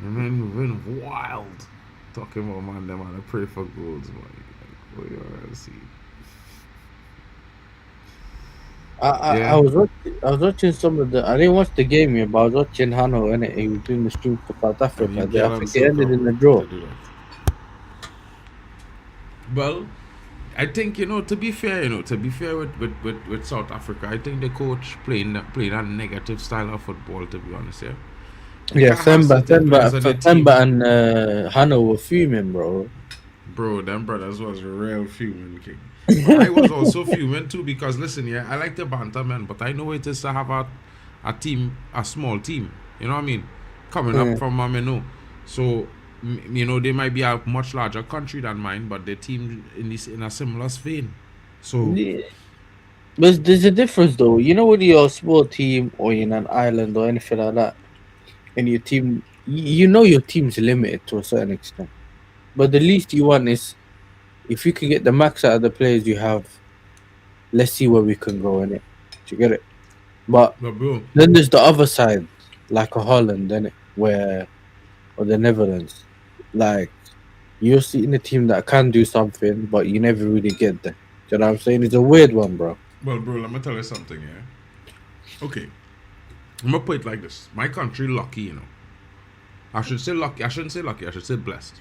Amen. We've been wild. Talking about man, them and I pray for goals, man. Like, we are see. I Yeah. was watching some of the. I didn't watch the game yet, but I was watching Hano and he was doing the stream for South And Africa. you I get on think it ended circle in a draw. to do that. Well, I think to be fair, with South Africa, I think the coach playing a negative style of football. To be honest, yeah. You Yeah, can't have certain players on the team, Themba and Hano were fuming, bro. bro. Them brothers was real fuming king. But I was also fuming too because listen, yeah, I like the banter man, but I know it is to have a team, a small team. You know what I mean? Coming up Yeah. from Mameno, so they might be a much larger country than mine, but the team in a similar vein. So Yeah. But there's a difference though. You know, when you're a small team or in an island or anything like that, and your team, you know your team's limited to a certain extent. But the least you want is if you can get the max out of the players you have, let's see where we can go in it. Do you get it? But but bro, then there's the other side, like a Holland, then where or the Netherlands, like you're seeing a team that can do something, but you never really get there. Do you know what I'm saying? It's a weird one, bro. bro, let me tell you something, yeah. Okay, I'm gonna put it like this: my country lucky, I should say lucky. I shouldn't say lucky. I should say blessed.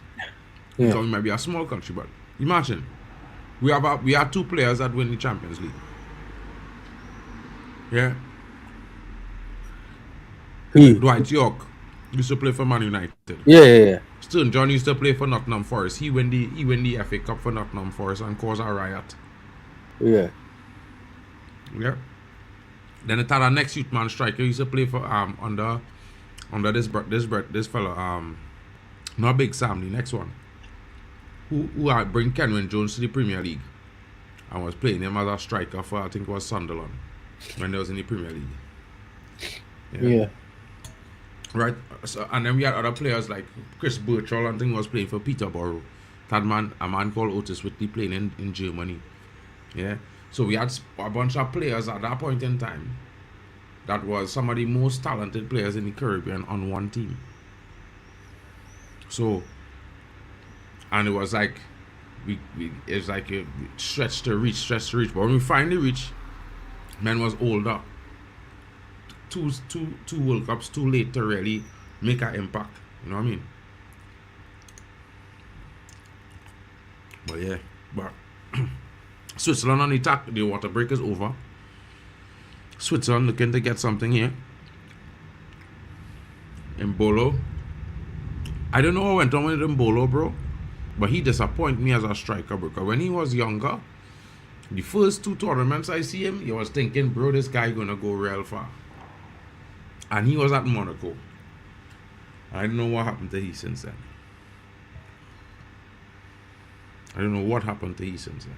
Yeah. Because we might be a small country, but imagine we have two players that win the Champions League. Yeah, Who? Dwight York used to play for Man United. Yeah. Stone John used to play for Nottingham Forest. He win the FA Cup for Nottingham Forest and cause a riot. Yeah. Yeah. Then it had a next youth man striker used to play for under this fellow not Big Sam, the next one who had bring Kenwyn Jones to the Premier League and was playing him as a striker for I think it was Sunderland when they was in the Premier League. Yeah. Right. So, and then we had other players like Chris Birchall, I think was playing for Peterborough. That man, a man called Otis Whitley playing in Germany. Yeah. So we had a bunch of players at that point in time that was some of the most talented players in the Caribbean on one team. So, and it was like it was like a stretch to reach. But when we finally reached, man was older. Two World Cups too late to really make an impact. You know what I mean? But yeah, but Switzerland on the attack. The water break is over. Switzerland looking to get something here. Mbolo. I don't know what went on with Mbolo, bro. But he disappointed me as a striker because when he was younger, the first two tournaments I see him, you was thinking, bro, this guy gonna go real far. And he was at Monaco. I don't know what happened to he since then. I don't know what happened to he since then.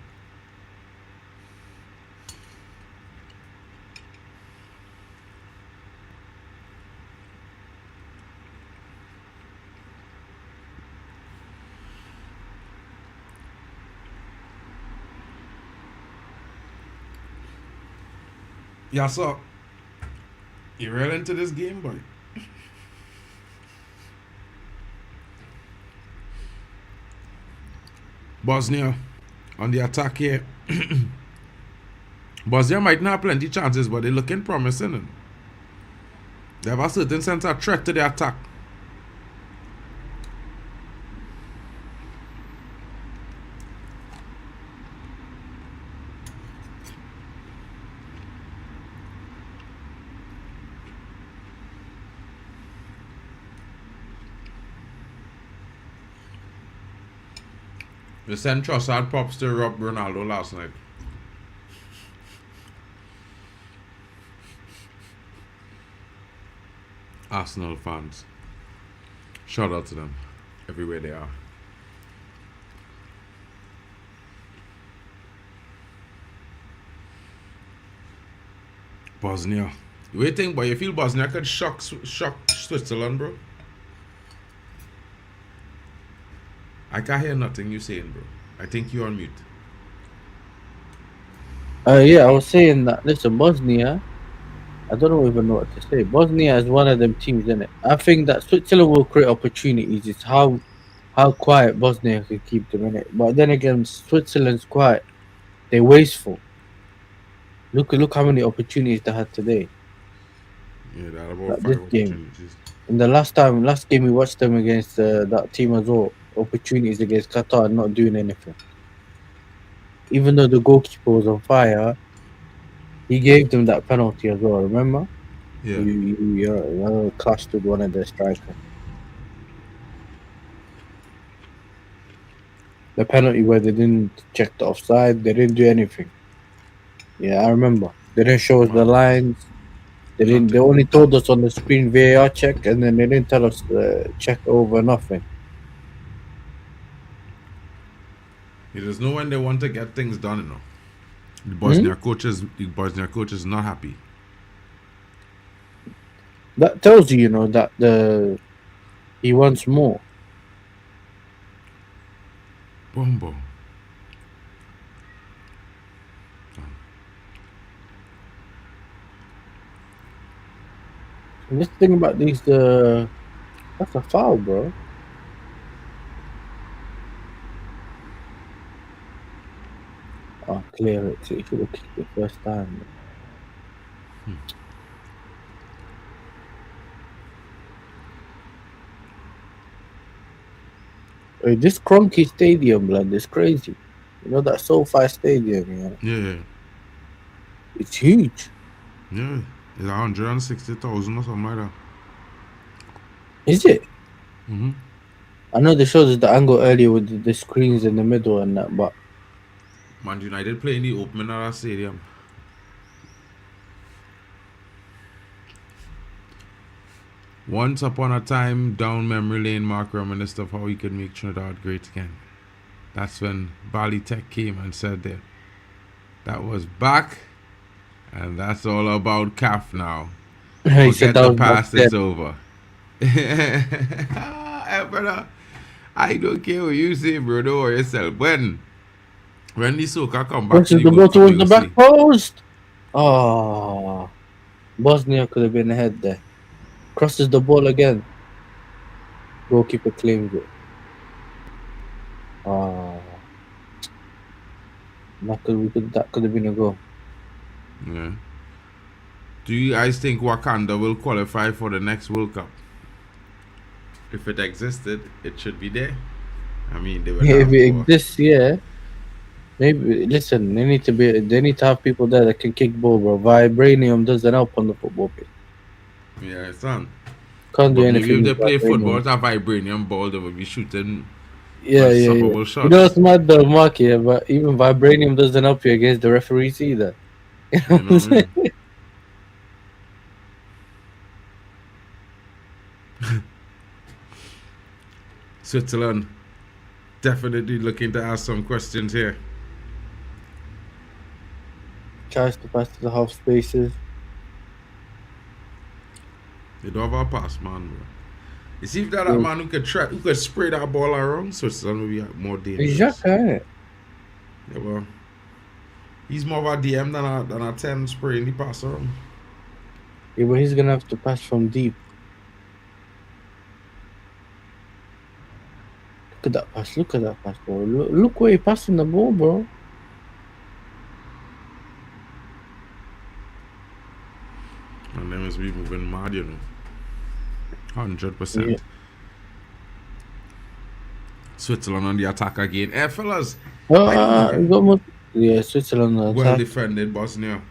Yeah, so you real into this game, boy? Bosnia on the attack here. Bosnia might not have plenty chances, but they're looking promising. They have a certain sense of threat to the attack. They sent Trossard props to Rob Ronaldo last night. Arsenal fans. Shout out to them everywhere they are. Bosnia. What do you think, boy? You feel Bosnia could shock Switzerland, bro? I can't hear nothing you saying, bro. I think you're on mute. Yeah, I was saying that. Listen, Bosnia. I don't even know what to say. Bosnia is one of them teams, isn't it? I think that Switzerland will create opportunities. It's how quiet Bosnia can keep them in it. But then again, Switzerland's quiet. They're wasteful. Look how many opportunities they had today. Yeah, that about Like 5 this game. opportunities. And the last game we watched them against that team as well, opportunities against Qatar, not doing anything. Even though the goalkeeper was on fire, he gave them that penalty as well. Remember? Yeah. You clashed with one of their strikers. The penalty where they didn't check the offside, they didn't do anything. Yeah, I remember. They didn't show us the lines. They didn't. They only told us on the screen VAR check, and then they didn't tell us check over nothing. You just know when they want to get things done, you know. The Bosnia coach is not happy. That tells you, that he wants more. Bumbo. And this thing about these, that's a foul, bro. Oh, clear it. So you should have kicked it first time. Hey, this Cronky Stadium, blood, is crazy. You know that SoFi Stadium, Yeah. It's huge. Yeah. It's 160,000 or something like that. Is it? Mm-hmm. I know they showed us the angle earlier with the screens in the middle and that, but Man United playing the opening of that stadium. Once upon a time, down memory lane, Mark reminisced of how he could make Trinidad great again. That's when Bali Tech came and said that was back, and that's all about CAF now. Forget the past, it's over. Hey, brother, I don't care what you say, bro. Don't worry yourself. When the Soca come back, the ball towards the back post. Oh, Bosnia could have been ahead there. Crosses the ball again. Goalkeeper claims it. That could have been a goal. Yeah. Do you guys think Wakanda will qualify for the next World Cup? If it existed, it should be there. I mean, they would if it exists, yeah. Maybe listen. They need to have people there that can kick ball, bro. Vibranium doesn't help on the football pitch. Yeah, son. Can't do anything. If they play football with a vibranium ball, they would be shooting. Yeah. Shots. You know what's mad though, Mark? Yeah, but even vibranium doesn't help you against the referees either. You know what I'm saying? Switzerland definitely looking to ask some questions here. Tries to pass to the half spaces. They don't have a pass, man, bro. You see if that man who could spray that ball around, Switzerland will be more dangerous. Exactly. Yeah, well, he's more of a DM than a 10 spraying the pass around. Yeah, but he's gonna have to pass from deep. Look at that pass, bro. Look where he passing the ball, bro. And them is be moving mad, 100%. Yeah. Switzerland on the attack again. Hey, fellas. Switzerland on Well attack. defended, Bosnia.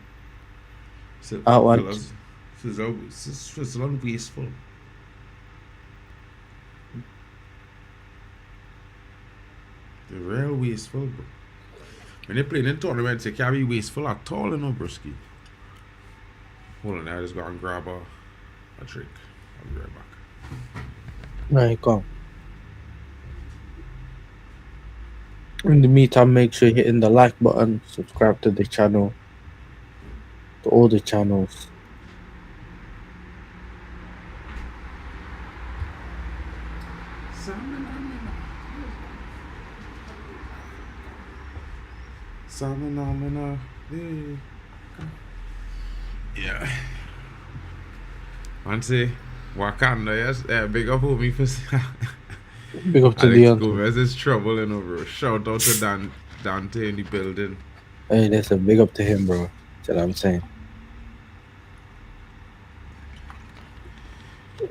Fellas, Switzerland wasteful. They're real wasteful, bro. When they play in tournaments, they can't be wasteful at all, broski. Hold on, I just go and grab a drink. I'll be right back. Right, come. In the meantime, make sure you're hitting the like button, subscribe to the channel. to all the channels. Yeah. Man say Wakanda, yes. Big up homie for Big up to Alex Deontay. Gomez is trouble, you know, bro. Shout out to Dante in the building. Hey, that's a big up to him, bro. That's what I'm saying.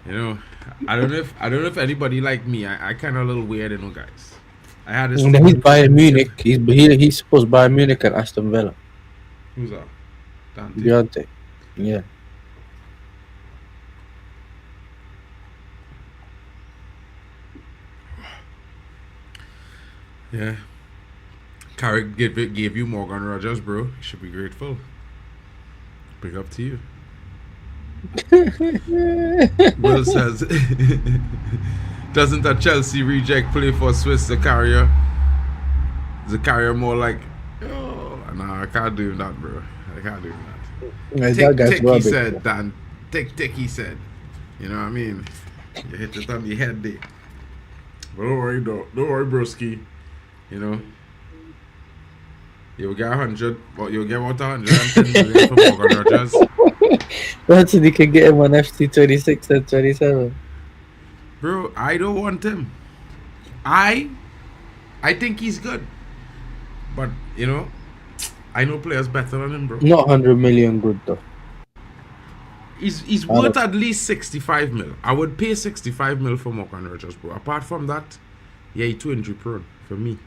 You know, I don't know if anybody like me. I kind of a little weird, you know, guys. I had this. And then he's Bayern Munich. He's supposed to Bayern Munich and Aston Villa. Who's that? Dante. Deontay. Yeah. Yeah. Carrick gave you Morgan Rogers, bro. You should be grateful. Big up to you. Will says, doesn't a Chelsea reject play for Swiss Zakaria? Zakaria more like, oh, nah, I can't do that, bro. I can't do that. Tick, he said, Dan. Tick, he said. You know what I mean? You hit it on the head there. But don't worry, broski. You know? You'll get 100, but you'll get about 110 million for Morgan Rogers. That's it, he can get him on FC 26 and 27. Bro, I don't want him. I think he's good. But, you know, I know players better than him, bro. Not 100 million good, though. He's worth at least 65 mil. I would pay 65 mil for Morgan Rogers, bro. Apart from that, yeah, he's too injury prone for me.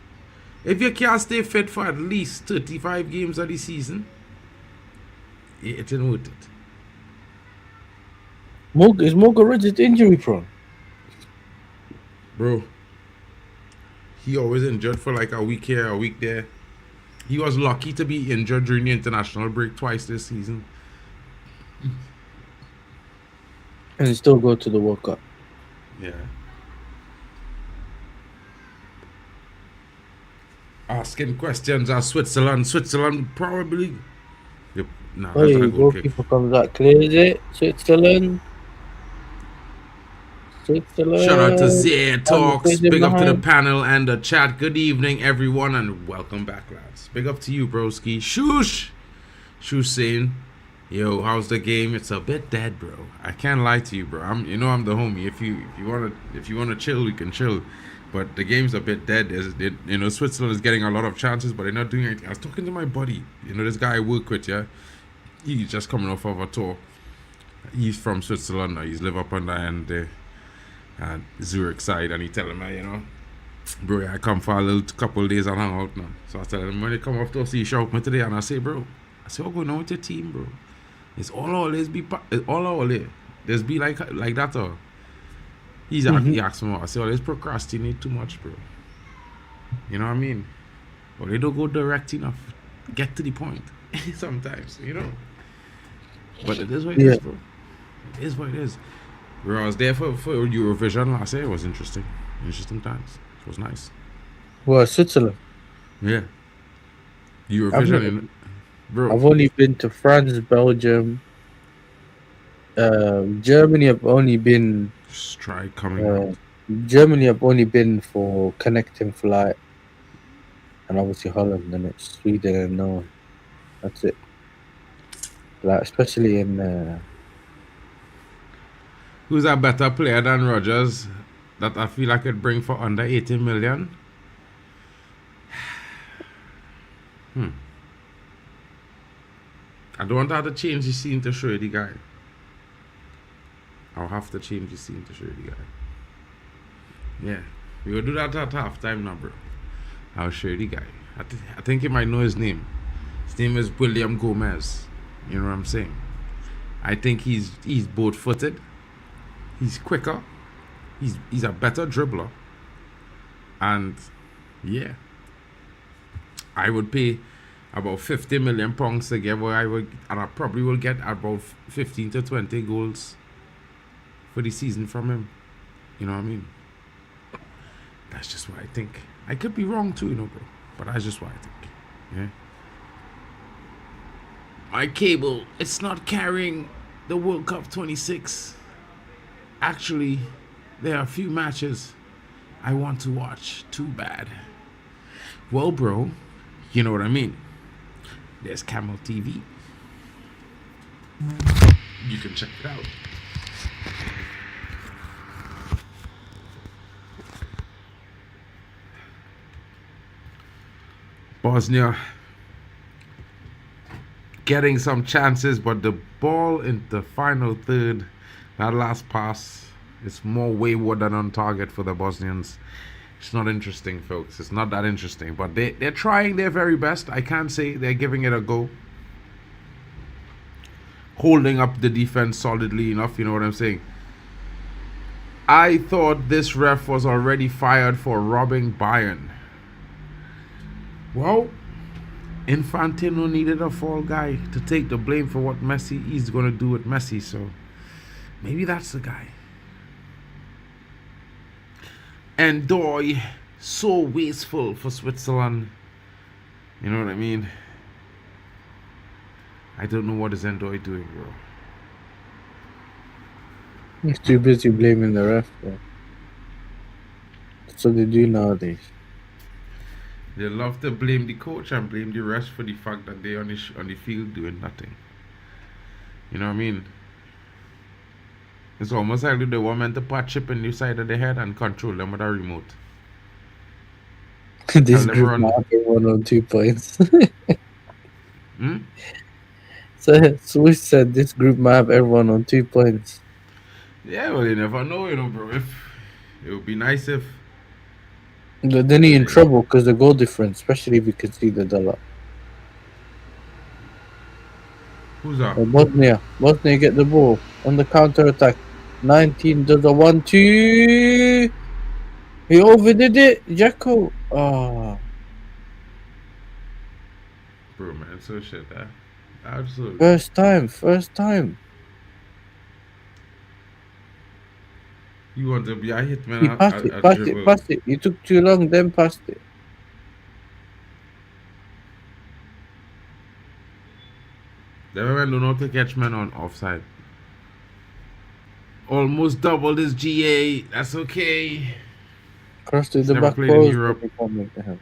If you can't stay fit for at least 35 games of the season, it ain't worth it. Is Morgan Rogers injury prone? Bro, he always injured for like a week here, a week there. He was lucky to be injured during the international break twice this season. And he still go to the World Cup. Yeah. Asking questions at Switzerland. Switzerland probably. Yep. Nah, that's Hey, not a good kick. goalkeeper comes out, clears it. Switzerland. Shout out to Zay Talks. crazy Big up to the behind. panel and the chat. Good evening, everyone, and welcome back, lads. Big up to you, broski. Shoosh saying, yo, how's the game? It's a bit dead, bro. I can't lie to you, bro. I'm the homie. If you wanna chill, we can chill. But the game's a bit dead. You know, Switzerland is getting a lot of chances, but they're not doing anything. I was talking to my buddy. You know, this guy I work with, yeah. He's just coming off of a tour. He's from Switzerland. He's live up on the end and Zurich side, and he telling me, you know, bro, I come for a little couple of days and hang out now. So I tell him, when they come off to see you shout me today, and I say, bro, what's going on with your team, bro? It's all there. There's be like that, or he asked me, I say, oh, let's procrastinate too much, bro. You know what I mean? Or they don't go direct enough. Get to the point. Sometimes, you know. But it is what it is, bro. It is what it is. Bro, I was there for Eurovision last year. It was interesting. Interesting times. It was nice. Well, Switzerland. Yeah. Eurovision, bro. I've only been to France, Belgium, Germany. I've only been. Strike coming out. Germany. I've only been for connecting flight, and obviously Holland, and it's Sweden and Norway. That's it. Like especially in. Who's a better player than Rogers that I feel I could bring for under 80 million? I don't want to have to change the scene to show you the guy. I'll have to change the scene to show you the guy. Yeah. We will do that at halftime now, bro. I'll show you the guy. I think you might know his name. His name is William Gomez. You know what I'm saying? I think he's both-footed. He's quicker. He's a better dribbler. And yeah, I would pay about 50 million pounds to get where I probably will get about 15 to 20 goals for the season from him. You know what I mean? That's just what I think. I could be wrong too, you know, bro. But that's just what I think. Yeah. My cable, it's not carrying the World Cup 26. Actually, there are a few matches I want to watch. Too bad. Well, bro, you know what I mean. There's Camel TV. You can check it out. Bosnia getting some chances, but the ball in the final third, that last pass, is more wayward than on target for the Bosnians. It's not interesting, folks. It's not that interesting, but they're trying their very best. I can't say they're giving it a go. Holding up the defense solidly enough, you know what I'm saying? I thought this ref was already fired for robbing Bayern. Well, Infantino needed a fall guy to take the blame for what Messi is going to do with Messi, so maybe that's the guy. And Doy, so wasteful for Switzerland. You know what I mean? I don't know what is Endoy doing, bro. He's too busy blaming the ref, bro. That's what they do nowadays. They love to blame the coach and blame the rest for the fact that they're on the field doing nothing. You know what I mean? It's almost like they were meant to put a chip in the side of the head and control them with a remote. This Tell them group run. might have everyone on 2 points. Hmm? So Swiss said this group might have everyone on 2 points. Yeah, well, you never know, you know, bro. If it would be nice if. But then he in trouble because the goal difference, especially if you can see the dollar. Who's up? Bosnia get the ball on the counter attack. 19 does a 1-2. He overdid it. Jacko. Oh. Bro, man, so shit, that. Absolutely. First time. You want to be a hitman? He passed it. You took too long, then passed it. The man do not to catch man on offside. Almost doubled his GA. That's okay. Crossed to He's the never back played in post. Europe. But they can't make the help.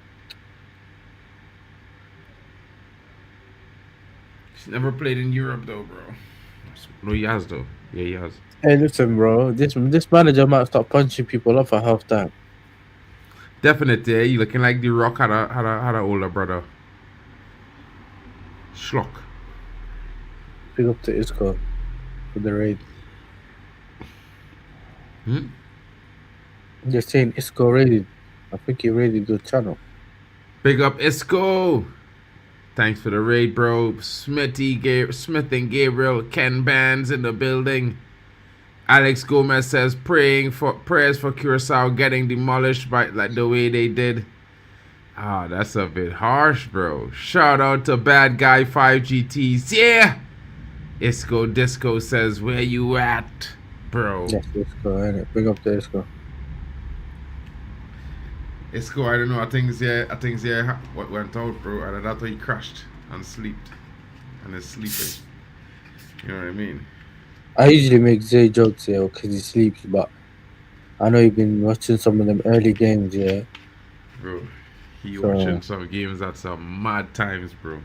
He's never played in Europe though, bro. No, he has though. Yeah, he has. Hey, listen, bro. This manager might start punching people off at half time. Definitely, eh? You looking like the Rock had a older brother. Schlock. Pick up to Isco for the raid. Hmm? They're saying Isco raided. I think he raided the channel. Big up Isco. Thanks for the raid, bro. Smith and Gabriel, Ken Bands in the building. Alex Gomez says prayers for Curacao getting demolished by like the way they did. Ah, that's a bit harsh, bro. Shout out to Bad Guy 5GTs. Yeah. Isco Disco says, where you at, bro? Yes, Isco, innit? Big up to Isco. Isco, I don't know. I think yeah. What went out, bro? And that's why he crashed and slept and is sleeping. You know what I mean? I usually make Zay jokes here because he sleeps, but I know you've been watching some of them early games, yeah. Bro, he So- watching some games at some mad times, bro.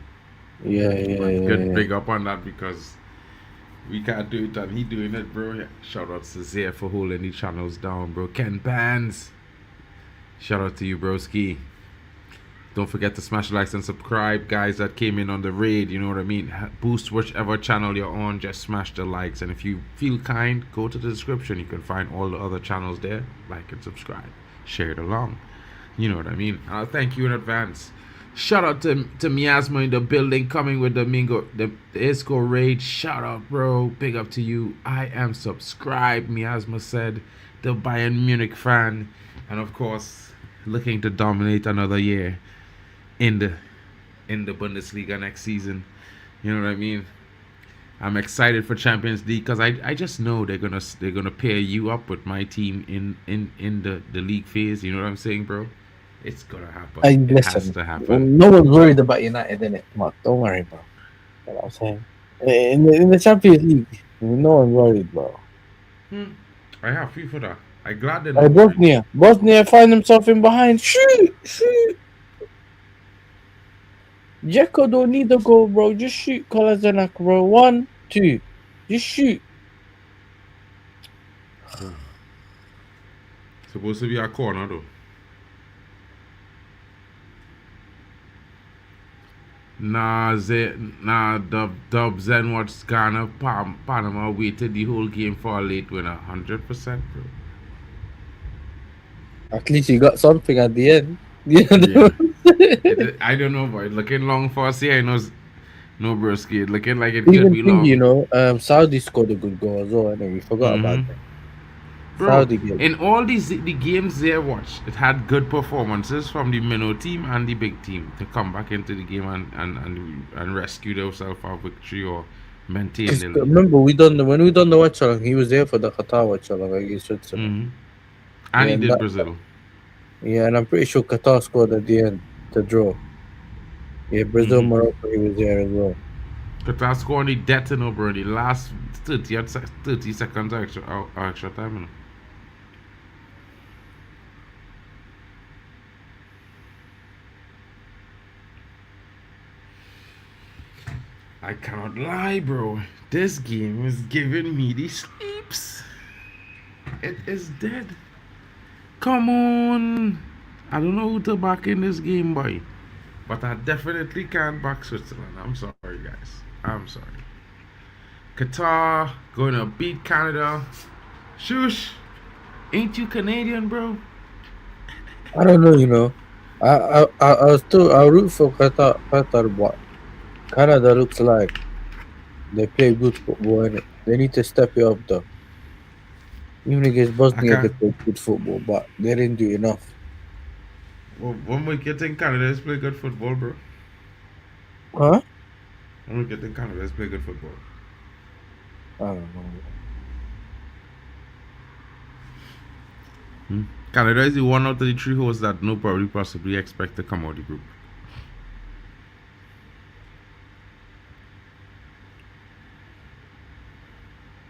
Yeah. Good big up on that because we can't do it and he doing it, bro. Yeah. Shout out to Zay for holding the channels down, bro. Ken Pans. Shout out to you, broski. Don't forget to smash the likes and subscribe, guys that came in on the raid. You know what I mean? Boost whichever channel you're on. Just smash the likes. And if you feel kind, go to the description. You can find all the other channels there. Like and subscribe. Share it along. You know what I mean? Thank you in advance. Shout out to Miasma in the building, coming with the Isco raid. Shout out, bro. Big up to you. I am subscribed, Miasma said. The Bayern Munich fan. And of course, looking to dominate another year in the Bundesliga next season. You know what I mean? I'm excited for Champions League because I just know they're gonna pair you up with my team in the league phase. You know what I'm saying, bro? It's gonna happen. It has to happen. No one's worried about United, innit? Mark, don't worry, bro. You know what I'm saying? In the Champions League, no one's worried, bro. I have feel for that. I glad they're Hey, not worried. Bosnia find himself in behind. Shoot. Jekko don't need the goal, bro. Just shoot Kolasinac, bro. 1, 2. Just shoot. Supposed to be a corner though. Dubs and what's Ghana Panama waited the whole game for a late winner. 100%, bro. At least you got something at the end. Yeah. I don't know, boy. Looking long for us here, no broski. It looking like it could Even be thing, long. Saudi scored a good goal as well, and we forgot about that. Bro, Saudi game. in all the games they watched, it had good performances from the minnow team and the big team to come back into the game and rescue themselves a victory or maintain the lead. Remember, when we done the watch along, he was there for the Qatar watch along against Switzerland. And he did Brazil. Yeah, and I'm pretty sure Qatar scored at the end to draw. Yeah, Brazil, Morocco, he was there as well. Qatar scored the death, bro, the last 30 seconds of extra time, you know. I cannot lie, bro. This game is giving me the sleeps. It is dead. Come on. I don't know who to back in this game, boy. But I definitely can't back Switzerland. I'm sorry, guys. I'm sorry. Qatar gonna beat Canada. Shush. Ain't you Canadian, bro? I don't know, I'll root for Qatar, but Canada looks like they play good football, and they need to step it up, though. Even against Bosnia, they played good football, but they didn't do enough. Well, when we get in Canada, let's play good football, bro. Huh? When we get in Canada, let's play good football. I don't know. Canada is the one out of the three hosts that no probably possibly expect to come out of the group.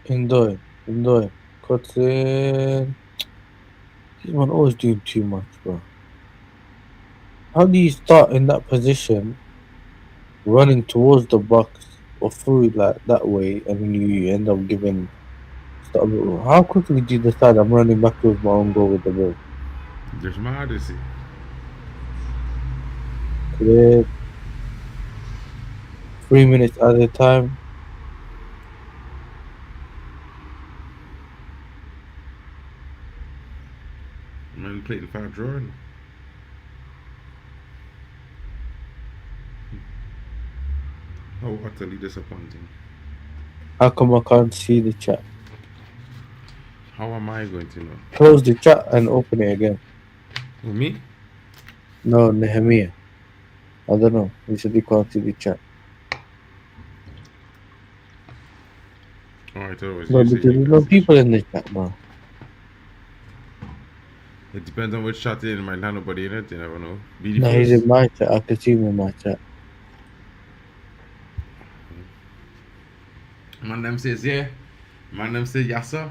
Enjoy. Cuts in. This one always doing too much, bro. How do you start in that position, running towards the box or through like that way, and you end up giving? How quickly do you decide I'm running back towards my own goal with the ball? Just my odyssey. Clear. 3 minutes at a time. Man playing 5 drawing. How utterly disappointing. How come I can't see the chat? How am I going to know? Close the chat and open it again. Who, me? No, Nehemiah. I don't know. He said he can't see the chat. Oh, I thought it was No, you because saying there's no people in the chat, bro. It depends on which chat in. Might not nobody in it. You never know. Be the No, he's first. in my chat. I can see him in my chat. Man them says yeah. Man them say yes sir.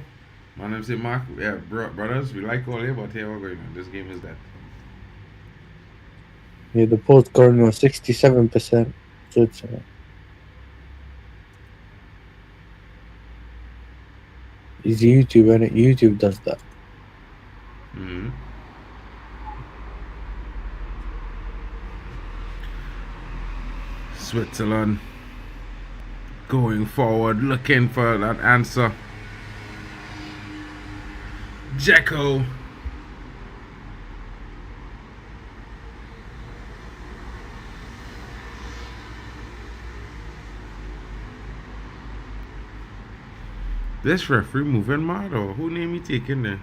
Man them say Mark, yeah, brothers, we like all here, but here we're going. This game is dead. Yeah, the poll scoring was 67%. Switzerland. It's YouTube, and YouTube does that. Switzerland going forward, looking for that answer. Jekko. This referee moving mad, or who name he taking there?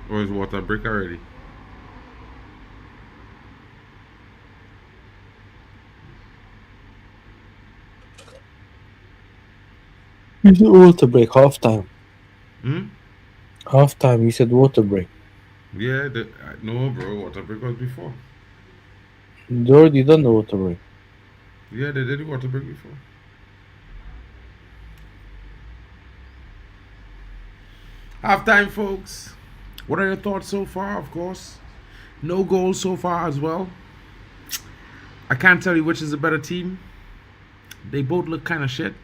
Or is water break already? You said water break, half time. Hmm? Half time, you said water break. Yeah, no, bro, water break was before. You already done the water break. Yeah, they did water break before. Halftime, folks. What are your thoughts so far? Of course, no goals so far as well. I can't tell you which is a better team. They both look kind of shit.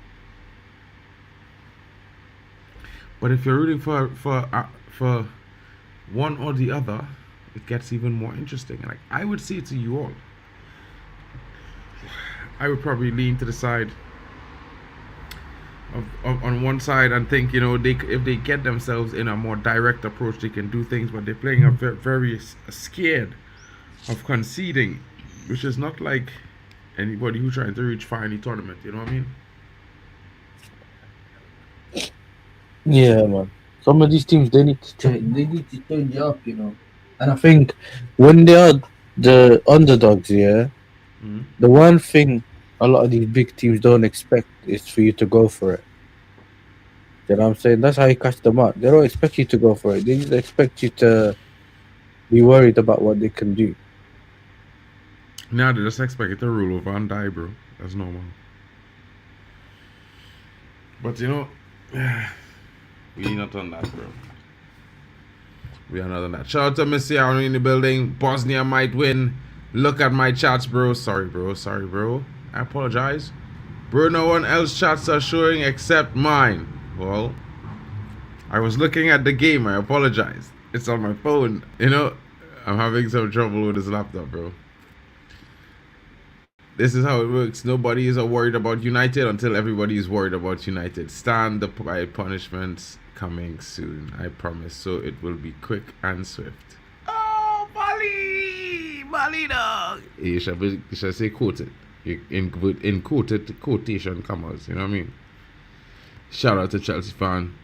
But if you're rooting for one or the other, it gets even more interesting. Like I would say to you all, I would probably lean to the side of on one side and think, you know, they if they get themselves in a more direct approach, they can do things. But they're playing a very scared of conceding, which is not like anybody who's trying to reach far in the tournament. You know what I mean? Yeah, man. Some of these teams they need to change. They need to change it up, you know. And I think when they are the underdogs, yeah, Mm-hmm. the one thing a lot of these big teams don't expect is for you to go for it. You know what I'm saying? That's how you catch them out. They don't expect you to go for it. They just expect you to be worried about what they can do. Now they just expect it to roll over and die, bro. That's normal. But you know, we not on that, bro. We are not on that. Shout out to Missy Aaron in the building. Bosnia might win. Look at my chats, bro. Sorry, bro. Sorry, bro. I apologize. Bro, no one else chats are showing except mine. Well, I was looking at the game. I apologize. It's on my phone. You know, I'm having some trouble with this laptop, bro. This is how it works. Nobody is worried about United until everybody is worried about United. Stand the punishments coming soon. I promise. So it will be quick and swift. Oh, Bali dog. You should say quoted. In quoted quotation commas. You know what I mean? Shout out to Chelsea fan.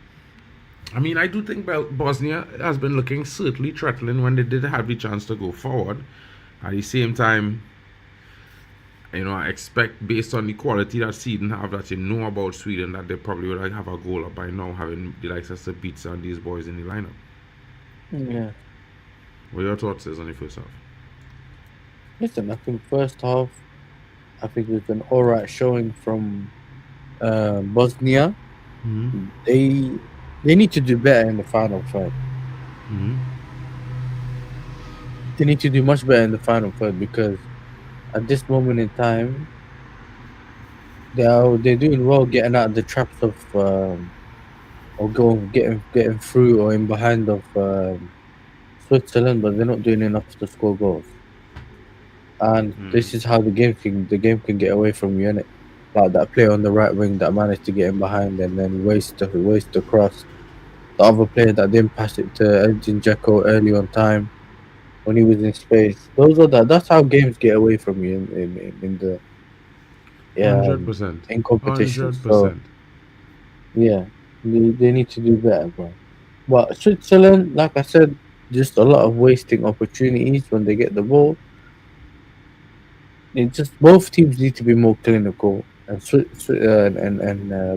I mean, I do think Bosnia has been looking certainly threatening when they did have the chance to go forward. At the same time, you know, I expect based on the quality that Sweden have, that you know about Sweden, that they probably would have a goal up by now, having the likes of Sabitzer and these boys in the lineup. Yeah. What are your thoughts is on the first half? Listen, I think first half, I think it was an alright showing from Bosnia. Mm-hmm. They need to do better in the final third. Mm-hmm. They need to do much better in the final third because at this moment in time, they're doing well getting out of the traps of or getting through or in behind of Switzerland, but they're not doing enough to score goals. And this is how the game can get away from you, innit? Like that player on the right wing that managed to get in behind and then waste the cross. The other player that didn't pass it to Edin Dzeko early on time when he was in space. That's how games get away from you in the 100%. in competition. So 100%. yeah, they need to do better, bro. But Switzerland, like I said, just a lot of wasting opportunities when they get the ball. It just both teams need to be more clinical, and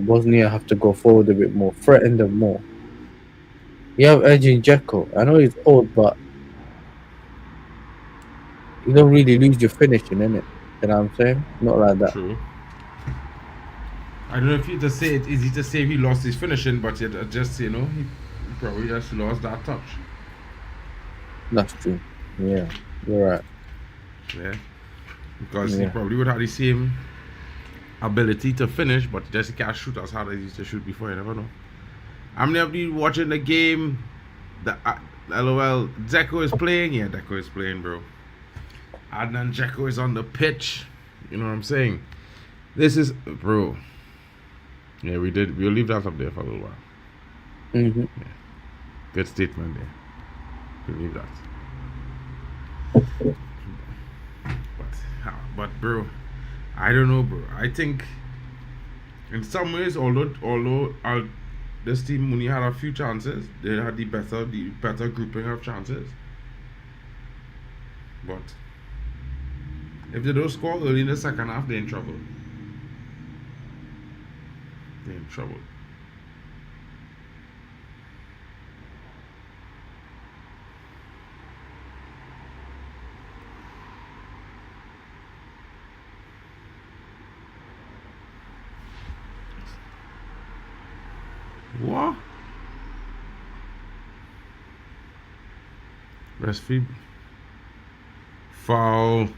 Bosnia have to go forward a bit more, threaten them more. You have Edin Dzeko. I know he's old, but you don't really lose your finishing, in it. You know what I'm saying? Not like that. True. I don't know if you to say it easy to say he lost his finishing, but it just, you know, he probably just lost that touch. That's true. Yeah, you're right. Yeah. Because he probably would have the same ability to finish, but just he can't shoot as hard as he used to shoot before. You never know. I'm never watching the game. LOL. Dzeko is playing. Yeah, Dzeko is playing, bro. Adnan Dzeko is on the pitch. You know what I'm saying? This is, bro. Yeah, we'll leave that up there for a little while. Mm-hmm. Yeah. Good statement there. We'll leave that. But bro, I don't know, bro. I think in some ways, although this team only had a few chances, they had the better grouping of chances. But if they don't score early in the second half, they're in trouble. They're in trouble. What? Breastfeed. Foul.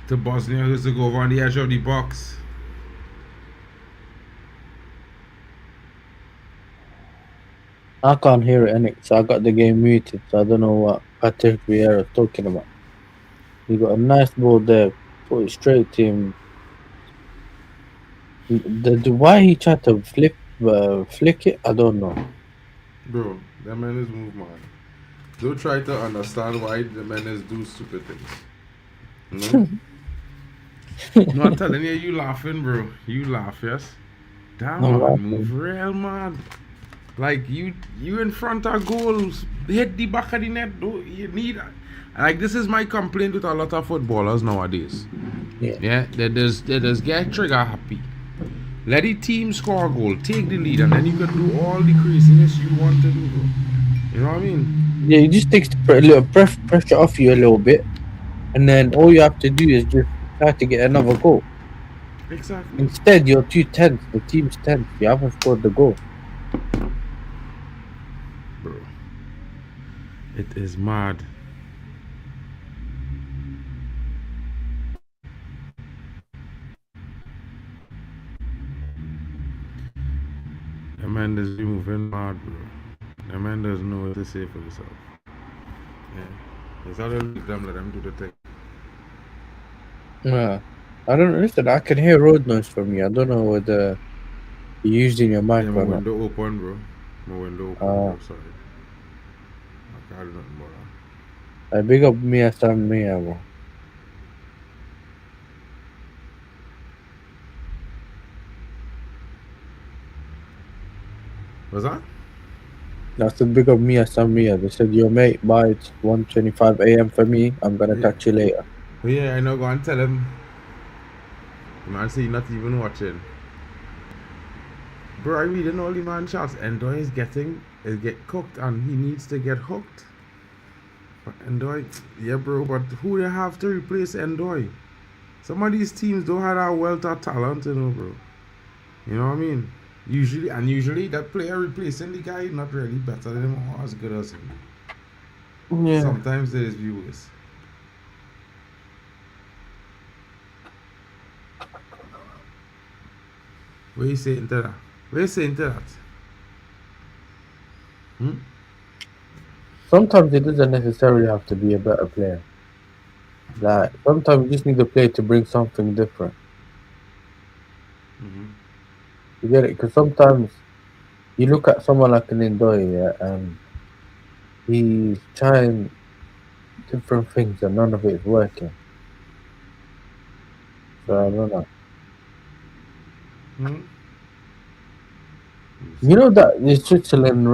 To Bosnia, who's to go over on the edge of the box. I can't hear it, innit? So I got the game muted, so I don't know what Patrick Vieira is talking about. He got a nice ball there, put it straight to him. Why he tried to flick it, I don't know. Bro, that man is move, man. Don't try to understand why the men is do stupid things. No? No, I'm telling you, you laughing, bro. You laugh, yes? Damn, I'm man, laughing. move real, man. Like, you in front of goals, hit the back of the net, though. You need... Like, this is my complaint with a lot of footballers nowadays. Yeah. They just get trigger happy. Let the team score a goal, take the lead, and then you can do all the craziness you want to do, bro. You know what I mean? Yeah, it just takes a little pressure off you a little bit, and then all you have to do is just try to get another goal. Exactly. Instead, you're too tense. The team's tense. You haven't scored the goal. Bro. It is mad. The man is moving mad, bro. The man doesn't know what to say for himself. Yeah. It's all them, let them do the thing. Yeah. I don't listen. I can hear road noise from you. I don't know whether you're using your mic Yeah, my or not. window open, bro. My window open, bro. Sorry. I can't do nothing about that. I big up Mia San Mia, bro. What's that? I said big up Mia San Mia. They said, yo, mate, bye. It's 1:25 a.m. for me. I'm going to catch you later. But yeah, I know. Go and tell him. The man say you're not even watching. Bro, I really know the man shots. Endoy is get cooked and he needs to get hooked. But Endoy, yeah, bro. But who they have to replace Endoy? Some of these teams don't have that wealth of talent, you know, bro. You know what I mean? Usually that player replacing the guy not really better than him or as good as him. Yeah. Sometimes there is viewers. What you saying to that? What you saying to that? Sometimes it doesn't necessarily have to be a better player. Like, sometimes you just need a player to bring something different. You get it? Because sometimes you look at someone like an Indoy, yeah, and he's trying different things and none of it is working. So I don't know. You know that the Switzerland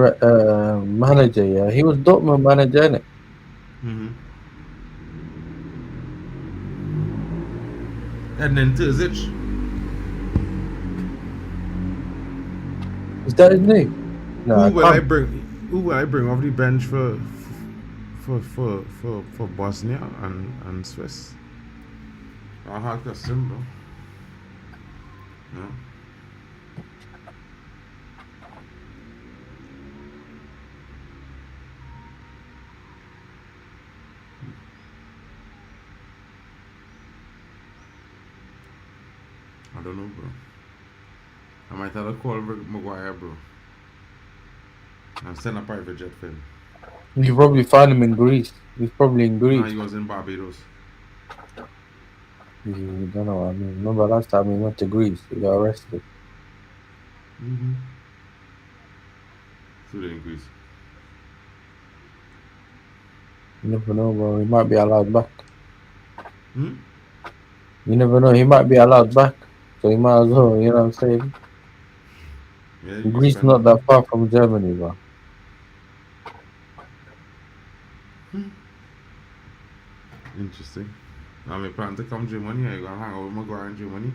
manager, yeah, he was Dortmund manager, innit? And then Terzic. Is that his name? No, Who will I bring off the bench for Bosnia and Swiss? I have to bro. No. I don't know, bro. I might have to call Maguire, bro. I'm sending a private jet for him. You probably find him in Greece. He's probably in Greece. Nah, he was in Barbados. You don't know what I mean. Remember last time he went to Greece, he got arrested. So they're in Greece. You never know, bro. He might be allowed back. Hmm? You never know. He might be allowed back. So he might as well, you know what I'm saying? Yeah, Greece not that far from Germany, bro. Interesting. Now I plan to come Germany. I gonna hang out with Maguire in Germany.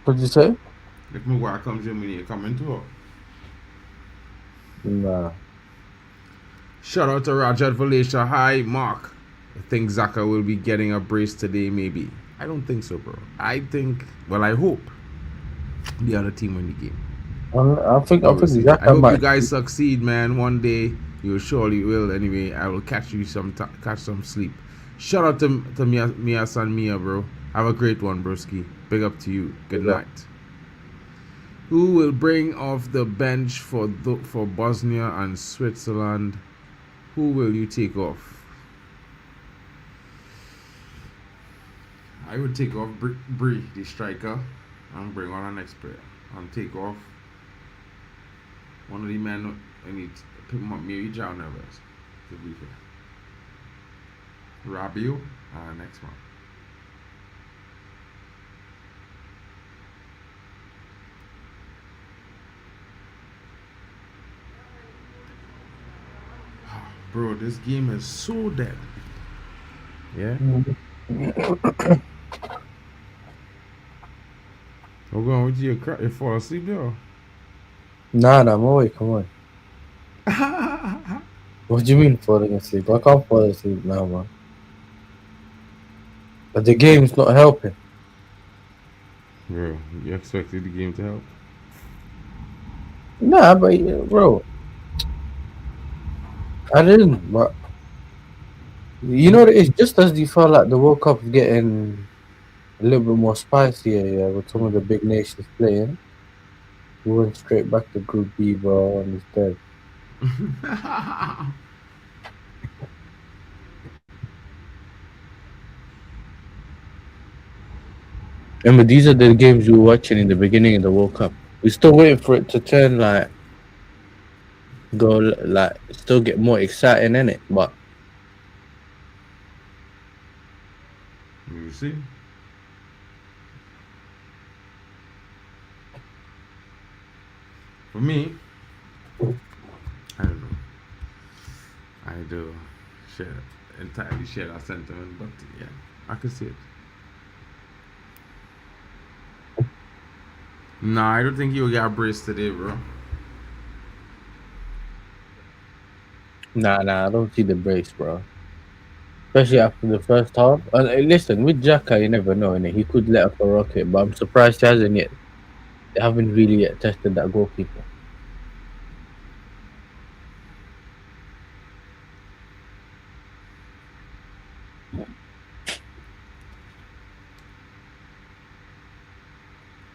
What'd you say? If Maguire comes Germany, you coming too? Nah. Shout out to Rajat Valencia. Hi, Mark. I think Zaka will be getting a brace today, maybe. I don't think so, bro. I think, well, I hope the other team win the game. I think But we'll see. I Xhaka hope you might. guys succeed, man. One day you surely will. Anyway, I will catch you catch some sleep. Shout out to Mia San Mia, bro. Have a great one, broski. Big up to you. Good night. Who will bring off the bench for Bosnia and Switzerland? Who will you take off? I would take off Bree, the striker, and bring on our next player. And take off one of the men. I need to pick him up, maybe John Neves, to be fair. Rabiot, next one. Bro, this game is so dead. Yeah. We're going with you. You fall asleep there? Nah, I'm awake. Come on. What do you mean falling asleep? I can't fall asleep now, man. But the game's not helping. Bro, you expected the game to help? Nah, but bro, I didn't. But you know what it is? Just as you felt like the World Cup is getting a little bit more spicier, yeah, with some of the big nations playing, we went straight back to Group B, bro, and it's dead. Remember, these are the games we were watching in the beginning of the World Cup. We're still waiting for it to turn still get more exciting in it. But You see? For me, I don't know. I do entirely share that sentiment, but yeah, I can see it. Nah, I don't think you'll get a brace today, bro. nah, I don't see the brace, bro. Especially after the first half. And listen, with Xhaka, you never know, innit? He could let off a rocket, but I'm surprised he hasn't yet. They haven't really yet tested that goalkeeper.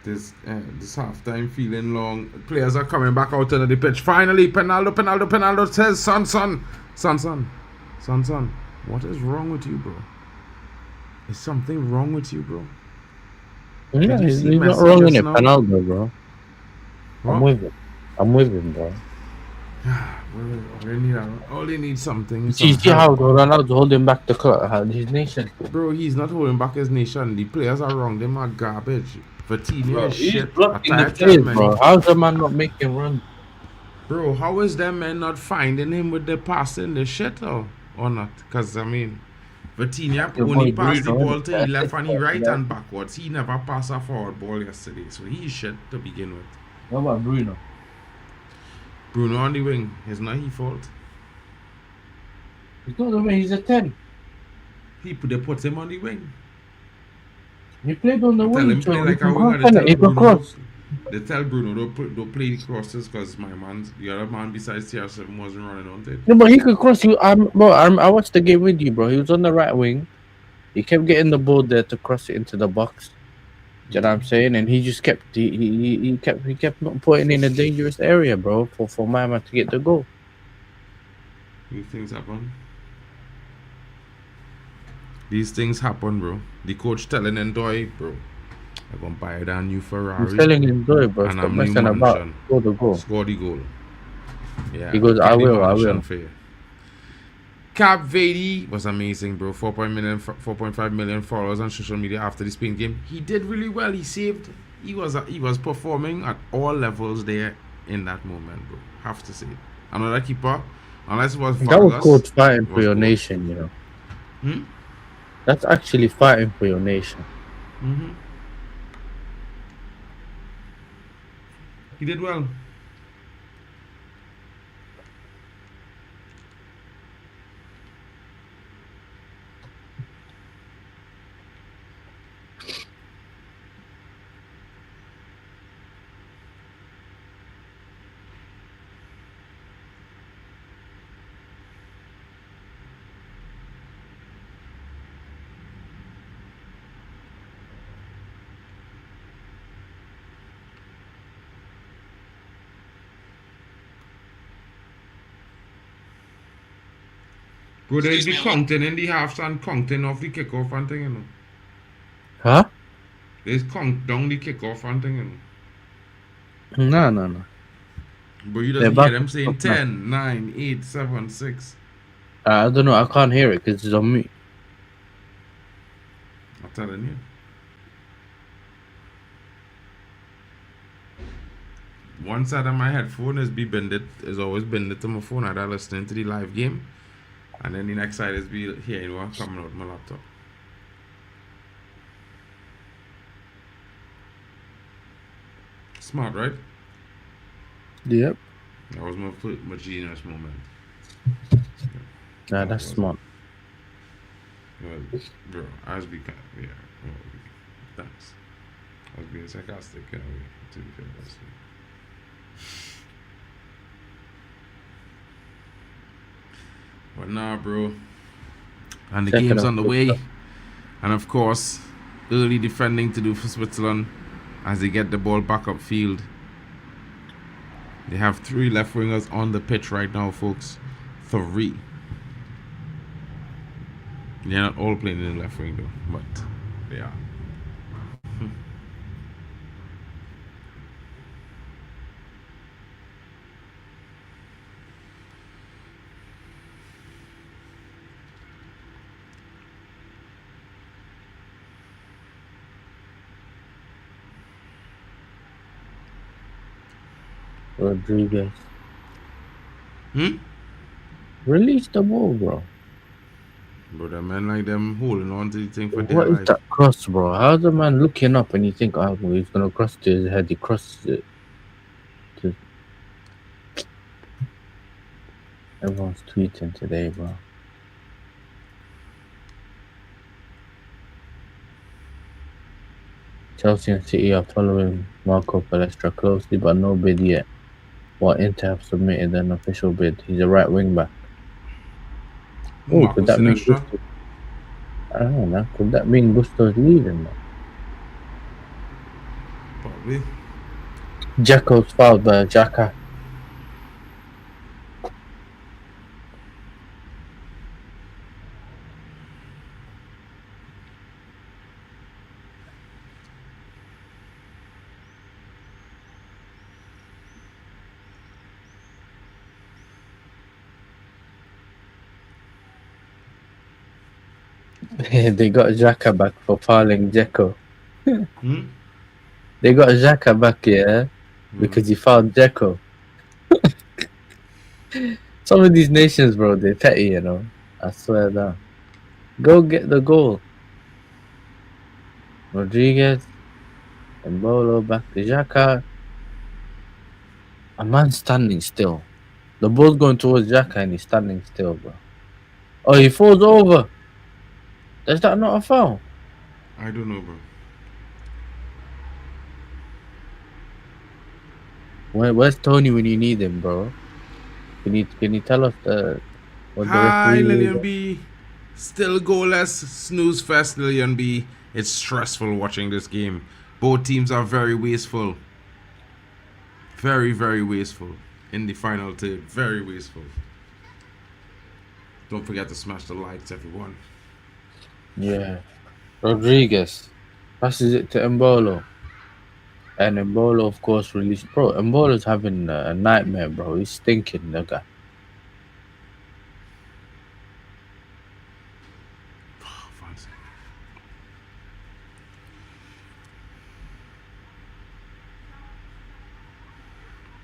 This halftime feeling long. Players are coming back out onto the pitch. Finally, Penaldo says, son. What is wrong with you, bro? Is something wrong with you, bro? Yeah, Did you he's see not Messi wrong in just it, now? Penaldo, bro. What? I'm with him, bro. All they need something. You Some see how help. Ronaldo's holding back the clock, his nation. Bro, he's not holding back his nation. The players are wrong. Them are garbage. Vitinha Bro, is he's shit. blocking the players, bro. How's the man not making runs? Bro, how is them men not finding him with the passing the shit or not? Because, I mean, Vitinha Your only boy passed the Bruno, ball to innit? the left and the right Yeah. and backwards. He never passed a forward ball yesterday. So he's shit to begin with. What about Bruno? Bruno on the wing. It's not his fault. He's not the way, he's a 10. They put him on the wing. He played on the They tell wing, him play so he like a can winger. cross, innit? He can cross. They tell Bruno don't play the crosses because the other man besides CR7 wasn't running on it. No, but he could cross. I watched the game with you, bro. He was on the right wing. He kept getting the ball there to cross it into the box. Do you know what I'm saying? And he just kept he kept not putting in a dangerous area, bro, for my man to get the goal. These things happen. These things happen, bro. The coach telling Ndoye, bro, I'm gonna buy a new Ferrari. He's telling him, do it, bro. And Stop I'm new messing about. mansion. Score the goal. Score the goal. Yeah. He goes, get I the will. mansion for you. Cap Verde was amazing, bro. 4.5 million followers on social media after the Spain game. He did really well. He saved. He was performing at all levels there in that moment, bro. Have to say. Another keeper, unless it was Vargas, That was called fighting for was your good. nation, you know. That's actually fighting for your nation. He did well. Bro, there's be counting in the halves and counting off the kickoff and thing, you know. Huh? There's count down the kickoff and thing, you know. No. But you They're doesn't hear about them to saying stop now. 10, 9, 8, 7, 6. I don't know. I can't hear it because it's on mute. I'm telling you. One side of my headphone is always bended to my phone. I listening to the live game. And then the next side is be hearing what coming out my laptop. Smart, right? Yep. That was my genius moment. Nah, that's smart. Well, bro, I was being yeah. Well, thanks. I was being sarcastic, to be fair. But nah, bro. And the game's on the way. And of course, early defending to do for Switzerland as they get the ball back upfield. They have 3 left wingers on the pitch right now, folks. 3. They're not all playing in the left wing though, but they are. Rodriguez. Release the ball, bro. Bro, the man like them holding on to the thing for dear What is life. that cross, bro? How's the man looking up and you think, oh, well, he's gonna cross to his head? He crosses it. Everyone's tweeting today, bro. Chelsea and City are following Marco Palestra closely, but no bid yet. While Inter have submitted an official bid. He's a right wing back. Oh, could that mean Gusto? I don't know, man. Could that mean Gusto's leaving, man? Probably. Jacko's fouled by Xhaka. They got Xhaka back for fouling Dzeko. They got Xhaka back, yeah, because he fouled Dzeko. Some of these nations, bro, they're petty, you know. I swear that. Go get the goal. Rodriguez, Mbolo back to Xhaka. A man standing still. The ball's going towards Xhaka and he's standing still, bro. Oh, he falls over. Is that not a foul? I don't know, bro. Where's Tony when you need him, bro? Can you tell us what the Hi, referee Lillian B. Still goalless. Snooze fest, Lillian B. It's stressful watching this game. Both teams are very wasteful. Very, very wasteful. In the final third. Very wasteful. Don't forget to smash the likes, everyone. Yeah. Rodriguez passes it to Mbolo. And Mbolo, of course, released. Bro, Mbolo's having a nightmare, bro. He's stinking, the guy.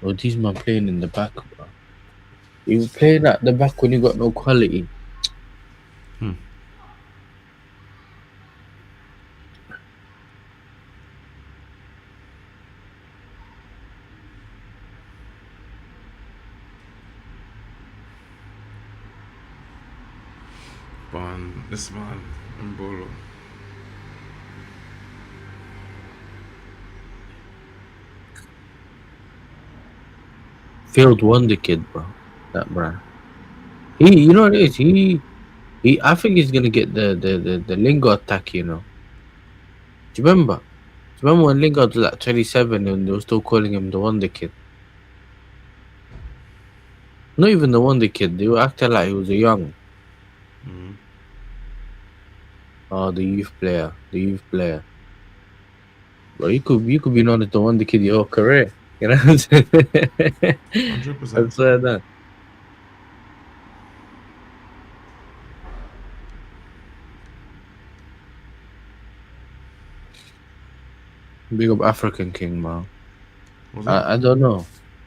Oh, these man playing in the back, bro. He was playing at the back when he got no quality. This man, Mbolo. Failed wonder kid, bro. That bro. You know what it is? I think he's gonna get the Lingard attack, you know. Do you remember? When Lingard was like 27 and they were still calling him the wonder kid? Not even the wonder kid. They were acting like he was a young. Oh, the youth player. The youth player. Bro, you could be known as the wonder kid your whole career. You know what I'm saying? 100%. I swear that. Big up African King, man. What's that? I don't know.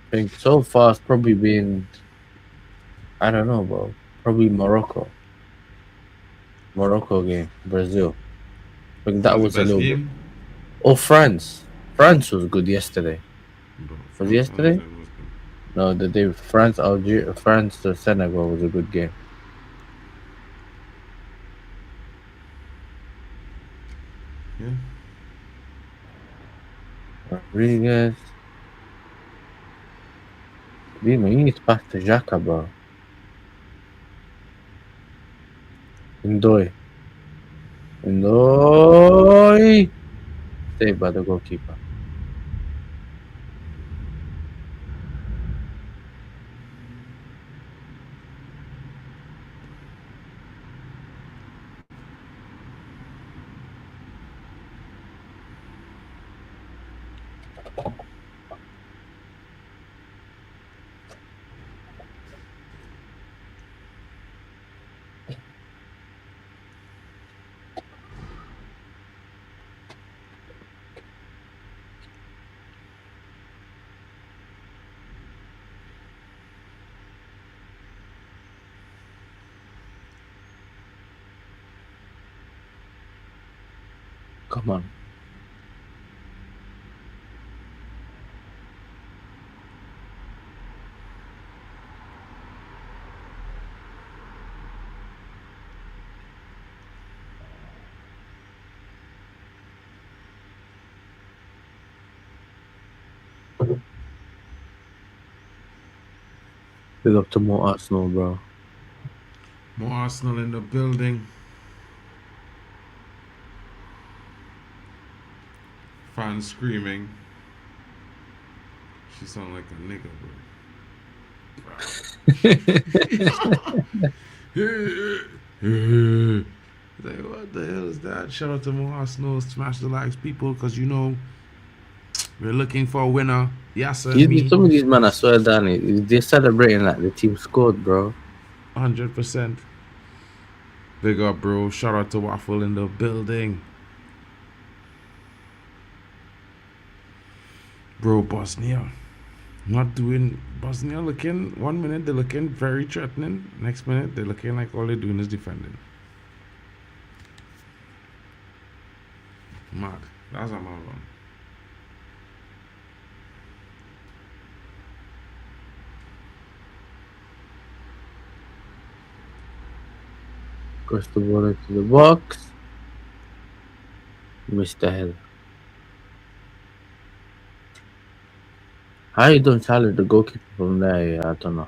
I think so far it's probably been, I don't know, bro. Probably Morocco. Morocco game. Brazil. I think That that was the was a best little bit. game? Oh, France. France was good yesterday. Bro, Was it France yesterday? was good. No, the day France, Algeria, France to Senegal was a good game. Yeah. Rodriguez. Dima, you need to pass to Xhaka, bro. Ndoye. Ndoye. Saved by the goalkeeper. Come on. Big up to more Arsenal, bro. More Arsenal in the building. Fans screaming. She sound like a nigga, bro. Like, what the hell is that? Shout out to more Arsenal. Smash the likes, people, because you know we're looking for a winner. Yes, sir, me. Some of these men, I swear, Danny, they're celebrating like the team scored, bro. 100%. Big up, bro. Shout out to Waffle in the building. Bro, Bosnia. Not doing. Bosnia looking. 1 minute they're looking very threatening. Next minute they're looking like all they're doing is defending. Mad. That's a mad one. Cross the ball into the box. Missed the header. How you don't challenge the goalkeeper from there? Yeah, I don't know.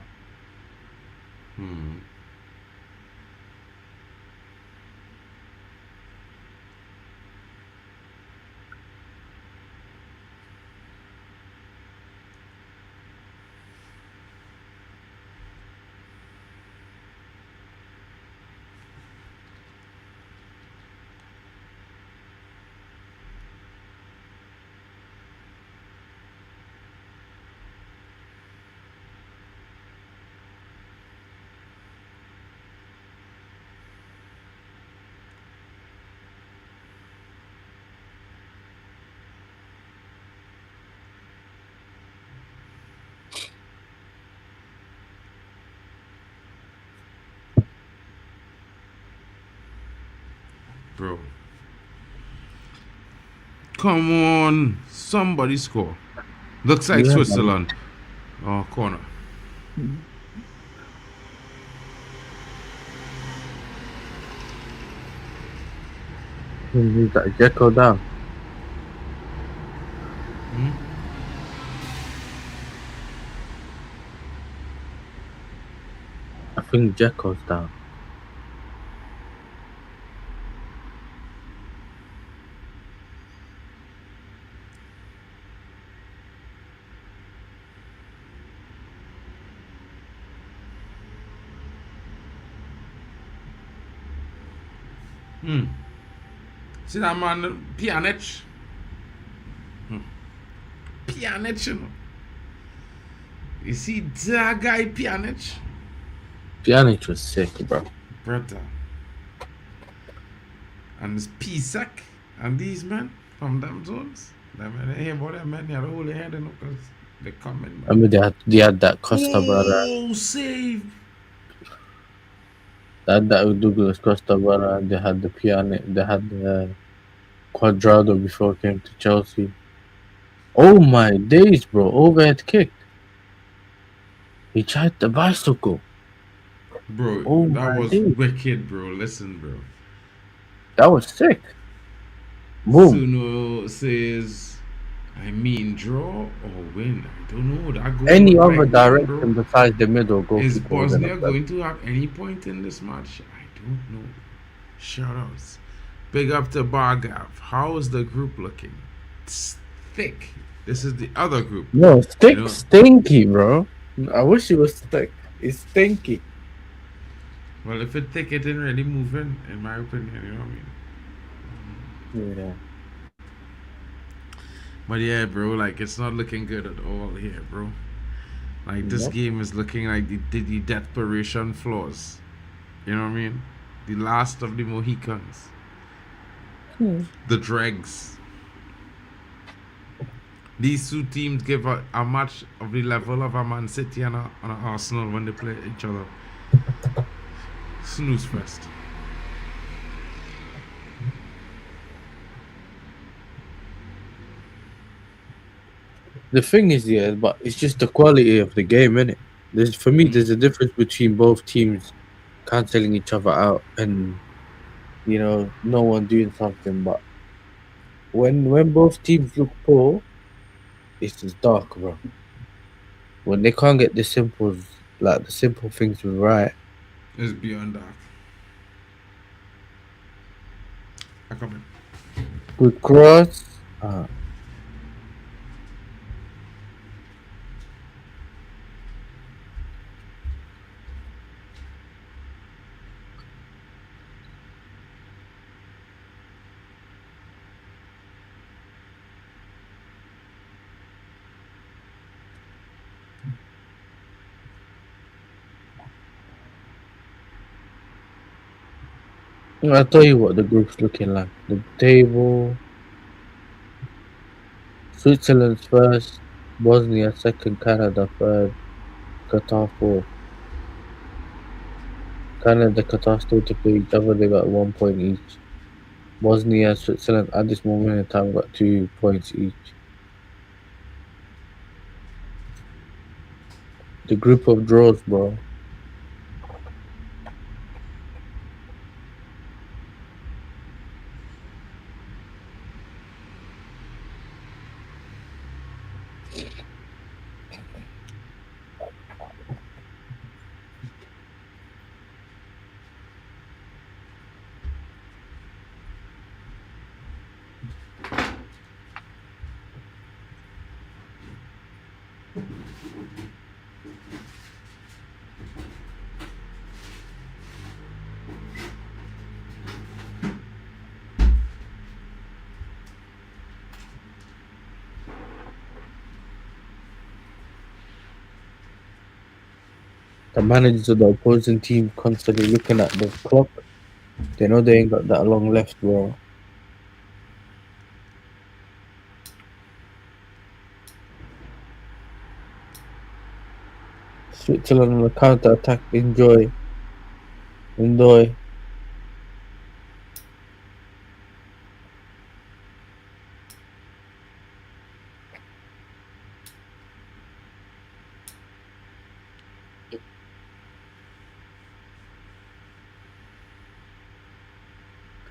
Bro. Come on. Somebody score. Looks like Yeah, man. Switzerland. Oh, corner. You need that Jacko down. I think Jacko's down. See that man, Pjanic? Pjanic, you know. You see that guy, Pjanic? Pjanic was sick, bro. Brother. And this Pisak and these men from them zones. Them men, hey, boy, them men, they had a whole head, you know, because they come in, I man. mean, they had that Costa brother, Oh, save. that Douglas Costa brother, and they had the Pjanic, they had the Quadrado before he came to Chelsea. Oh my days, bro! Overhead kick. He tried the bicycle. Bro, Oh that my was days, wicked, bro. Listen, bro. that was sick. Boom. Suno says, I mean, draw or win. I don't know. That goal Any looked other like win, bro. direction besides the middle Is goalkeeper was gonna Bosnia play. going to have any point in this match? I don't know. Shout outs. Big up to Bargav. How is the group looking? It's thick. This is the other group. No, You know, stinky, bro. I wish it was thick. It's stinky. well, if it's thick, it didn't really move in my opinion. You know what I mean? Yeah. But yeah, bro, like it's not looking good at all here, bro. Like this Nope. game is looking like the desperation flaws. You know what I mean? The last of the Mohicans. The dregs. These two teams give a match of the level of a Man City and a Arsenal when they play each other. Snooze fest. The thing is, yeah, but it's just the quality of the game, innit? For me, there's a difference between both teams cancelling each other out and no one doing something. But when both teams look poor, it's just dark, bro. When they can't get the simple things right. It's beyond that. I come in. Good cross. I'll tell you what the group's looking like. The table: Switzerland's first, Bosnia second, Canada third, Qatar fourth. Canada, Qatar still to play each other. They got 1 point each. Bosnia, Switzerland at this moment in time got 2 points each. The group of draws, bro. The managers of the opposing team constantly looking at the clock. They know they ain't got that long left, bro. Switzerland on the counter attack. Enjoy.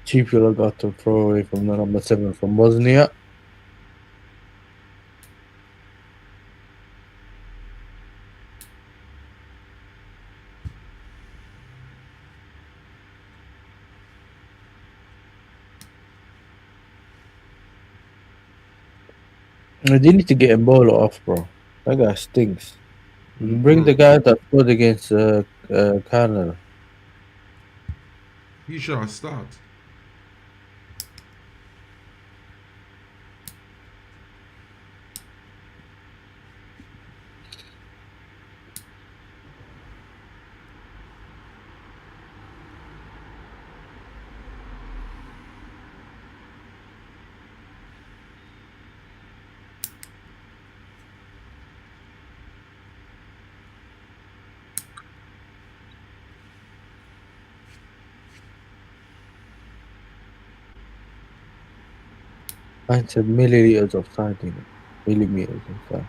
Chipula got to throw away from the number 7 from Bosnia. They need to get Ebola off, bro. That guy stinks. Bring the guy that scored against Canada. He should start. I said milliliters of sardine. Millimeters of sardine.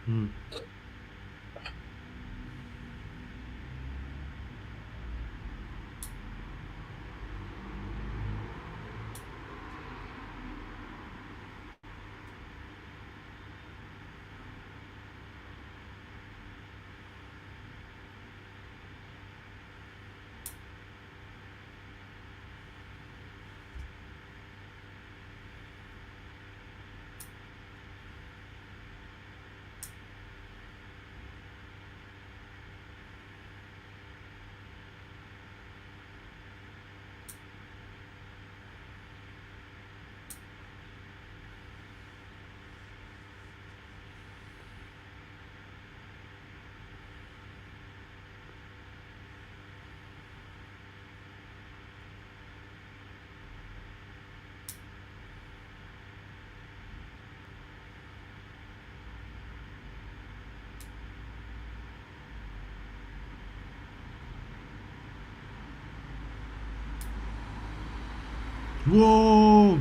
Hmm. Whoa!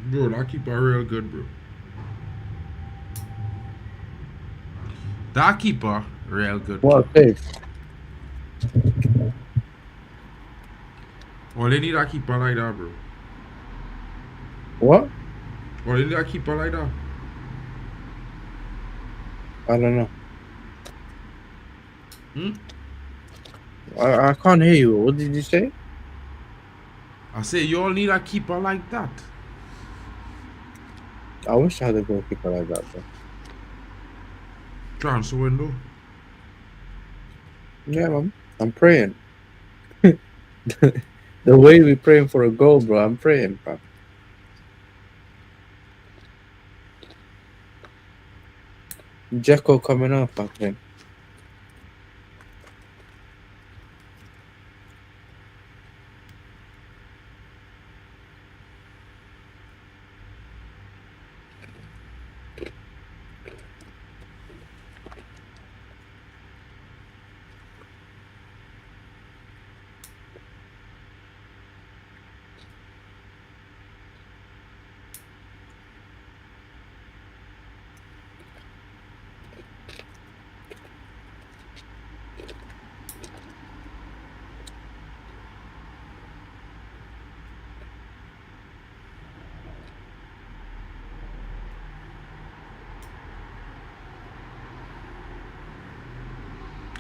Bro, that keeper real good, bro. That keeper real good. What a face. Well, they need that keeper like that, bro. What? Well, they need that keeper like that. I don't know. Hmm? I can't hear you. What did you say? I say you all need a keeper like that. I wish I had a goalkeeper like that, bro. Transfer window. Yeah, man. I'm praying. The way we praying for a goal, bro. I'm praying, bro. Jacko coming up, I think.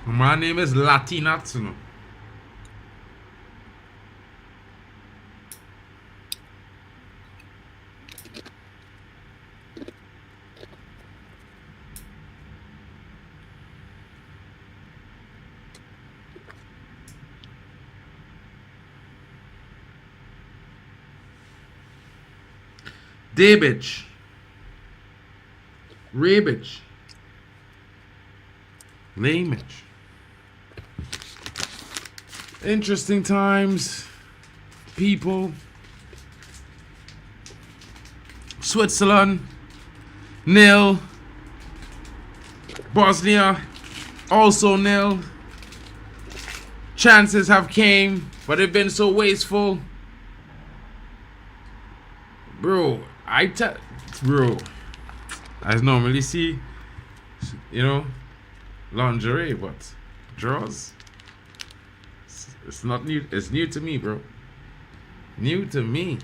My name is Latinatsuno. Debich. Rebich. Lamich. Interesting times. People. Switzerland. Nil. Bosnia. Also nil. Chances have came, but they've been so wasteful. Bro, bro, I normally see, lingerie, but draws. It's not new. It's new to me, bro. New to me.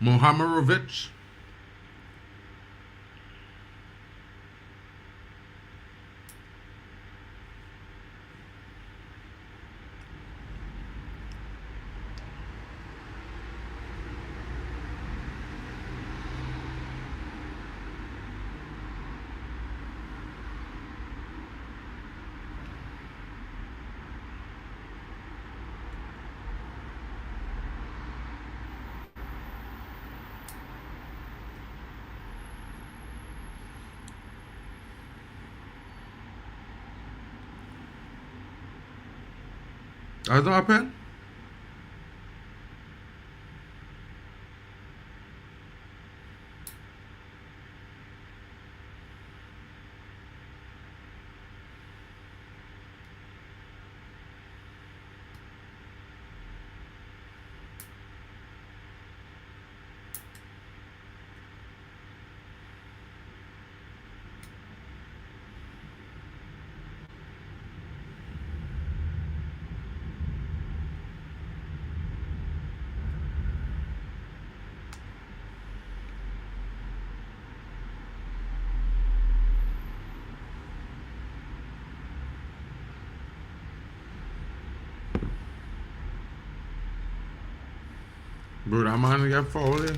Mohamedovic. That's not happen. Bro, that man get fouled. Eh?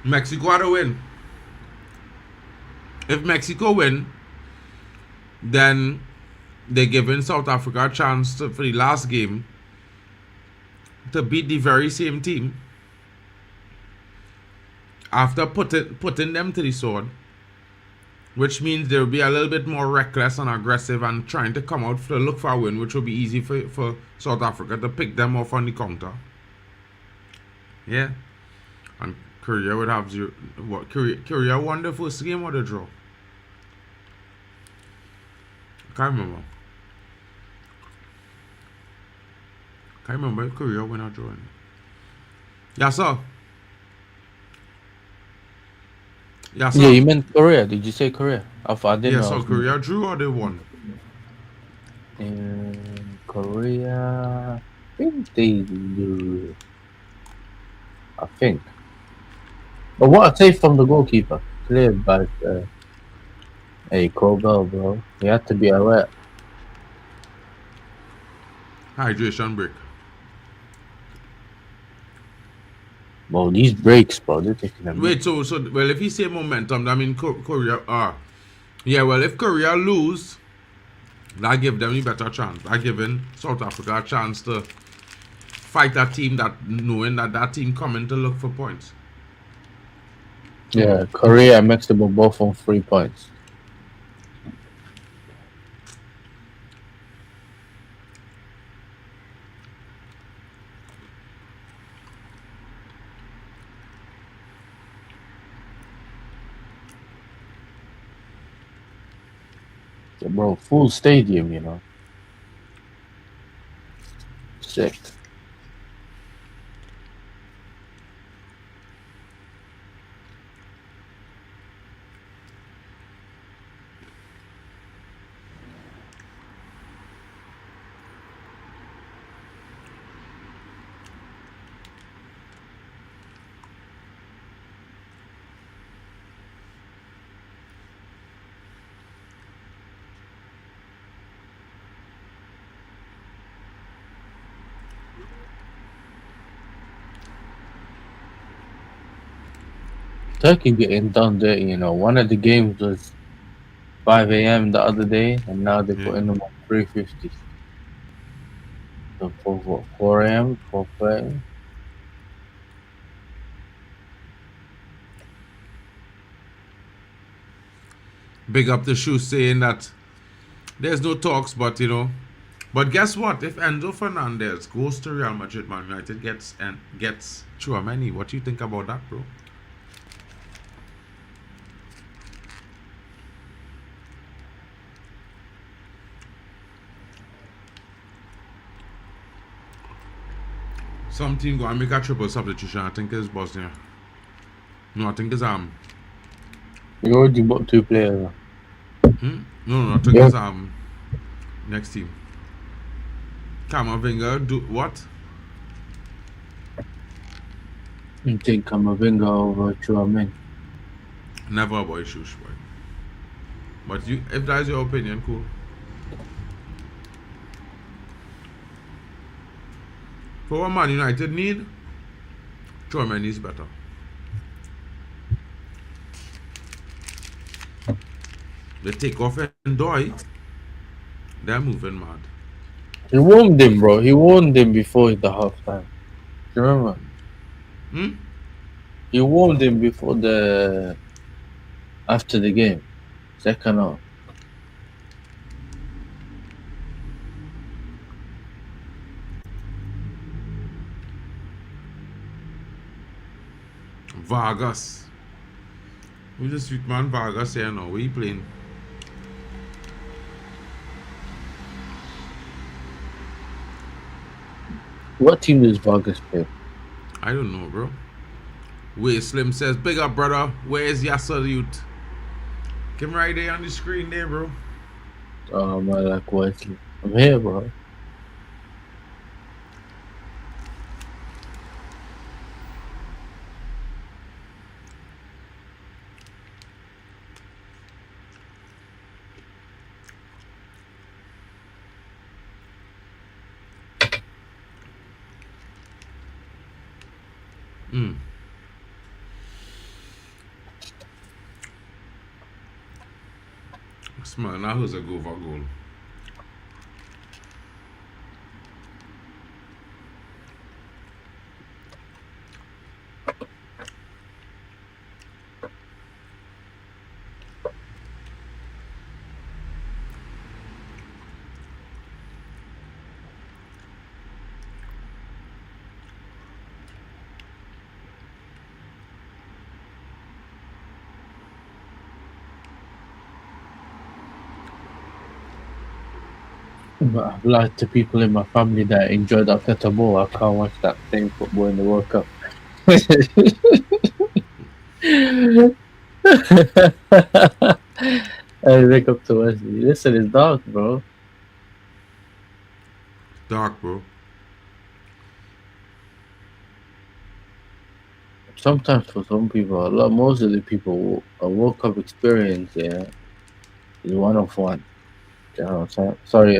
Mexico had to win. If Mexico win, then they're giving South Africa a chance for the last game to beat the very same team after putting them to the sword, which means they'll be a little bit more reckless and aggressive and trying to come out to look for a win, which will be easy for South Africa to pick them off on the counter. Yeah. And Korea would have zero. What? Korea won the first game or the draw? I can't remember. Can't remember if Korea win or draw. Yeah, sir. Yeah, sir. Yeah, you meant Korea. Did you say Korea? I didn't Yeah, know. so Korea drew or they won? In Korea, I think they do. I think. But what a save from the goalkeeper. Cleared by hey, Cobell, bro. You have to be alert. Hydration break. Well, these breaks, bro, they're taking them. Wait, so well, if you say momentum, I mean Korea. Yeah, well, if Korea lose, that give them a better chance. That giving South Africa a chance to fight that team, that knowing that team coming to look for points. Yeah, Korea and Mexico both on 3 points. So, bro, full stadium, you know. Sick. Turkey getting done dirty, you know. One of the games was 5 a.m. the other day, and now they're putting them on 3:50. So for what, 4 a.m., 4:30? Big up the shoe saying that there's no talks, but you know. But guess what? If Enzo Fernandez goes to Real Madrid, Man United gets Chouameni. What do you think about that, bro? Some team go and make a triple substitution. I think it's Bosnia. No, I think it's You already bought 2 players. Hmm? No, I think Yeah. it's next team. Camavinga do what? You think Kamavinga over Chouameni? Never about Shush, boy. But you, if that's your opinion, cool. For what Man United need, Chouameni is better. They take off and Doi, they're moving mad. He warned him, bro. He warned him before the halftime. Do you remember? Hmm? He warned him before the after the game. Second half. Vargas. Who's the sweet man Vargas here now? Where he playing? What team does Vargas play? I don't know, bro. Wait, Slim says, big up, brother. Where's your salute? Come right there on the screen there, bro. Oh, my like Wesley. I'm here, bro. Hmm. Smell, now who's a goal for goal? But I've lied to people in my family that enjoyed Atletico ball. I can't watch that same football in the World Cup. I wake up to Wesley. Listen, it's dark, bro. Dark, bro. Sometimes for some people, most of the people, a World Cup experience, yeah, is one of one. You know what I'm saying? Sorry,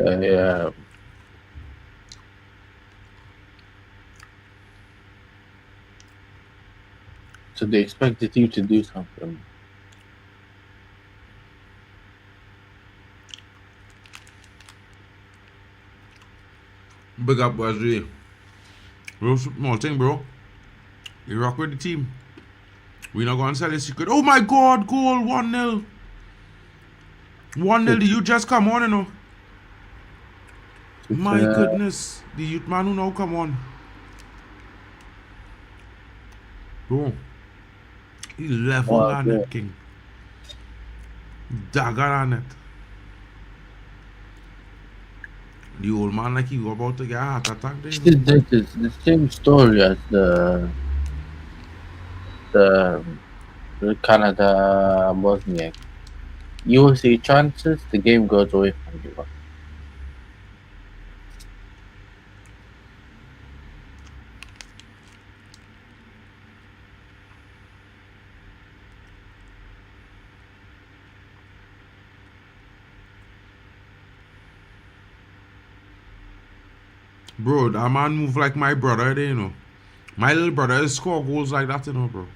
so they expect the team to do something. Big up, Wesley. Real small thing, bro. You rock with the team. We not gonna sell a secret. Oh my god, goal 1-0. 1-0, the youth just come on, you know. My goodness. The youth man who now come on. Bro. He level Wow, on yeah. it, king. Dagger on it. The old man like he about to get a heart attack there. You know? This is the same story as the Canada Bosnia. You see chances, the game goes away from you. Bro, that man move like my brother there, you know. My little brother score goals like that, you know, bro.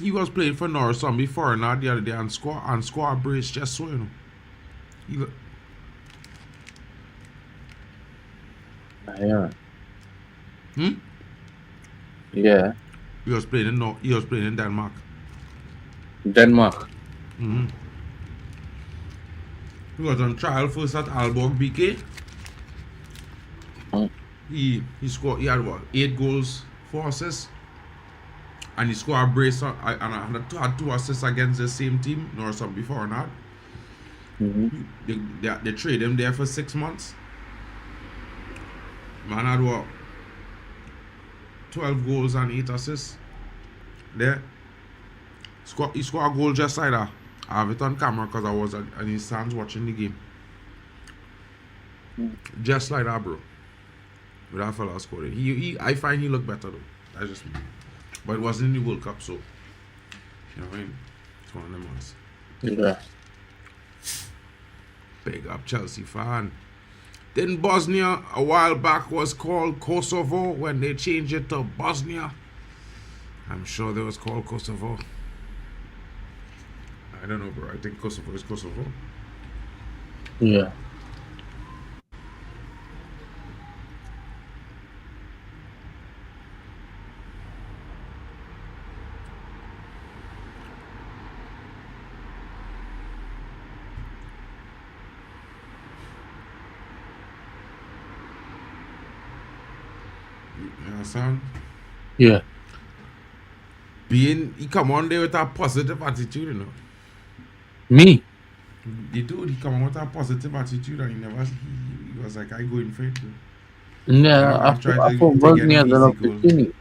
He was playing for North Sun before now the other day and score a brace just so, you know. Yeah. Hmm? Yeah. He was playing in Denmark. Denmark. Mm-hmm. He was on trial first at Aalborg BK. He scored. He had what, 8 goals, 4 assists, and he scored a brace and had 2 assists against the same team North Sun before not. They traded him there for 6 months. Man had what, 12 goals and 8 assists. There. He scored a goal just like that I have it on camera because I was at his stands watching the game. Just like that, bro. With that fella scored it. I find he looked better though. That's just me. But it wasn't in the World Cup, so you know what I mean? It's one of them ones. Yeah. Big up Chelsea fan. Then Bosnia a while back was called Kosovo when they changed it to Bosnia. I'm sure they was called Kosovo. I don't know, bro. I think Kosovo is Kosovo. Yeah. You understand? Yeah. He come on there with a positive attitude, you know. Me. The dude, he come on with a positive attitude and he was like, I go in for it, bro. Yeah, I'm trying I to thought get Bosnia an had an easy goal. opportunity.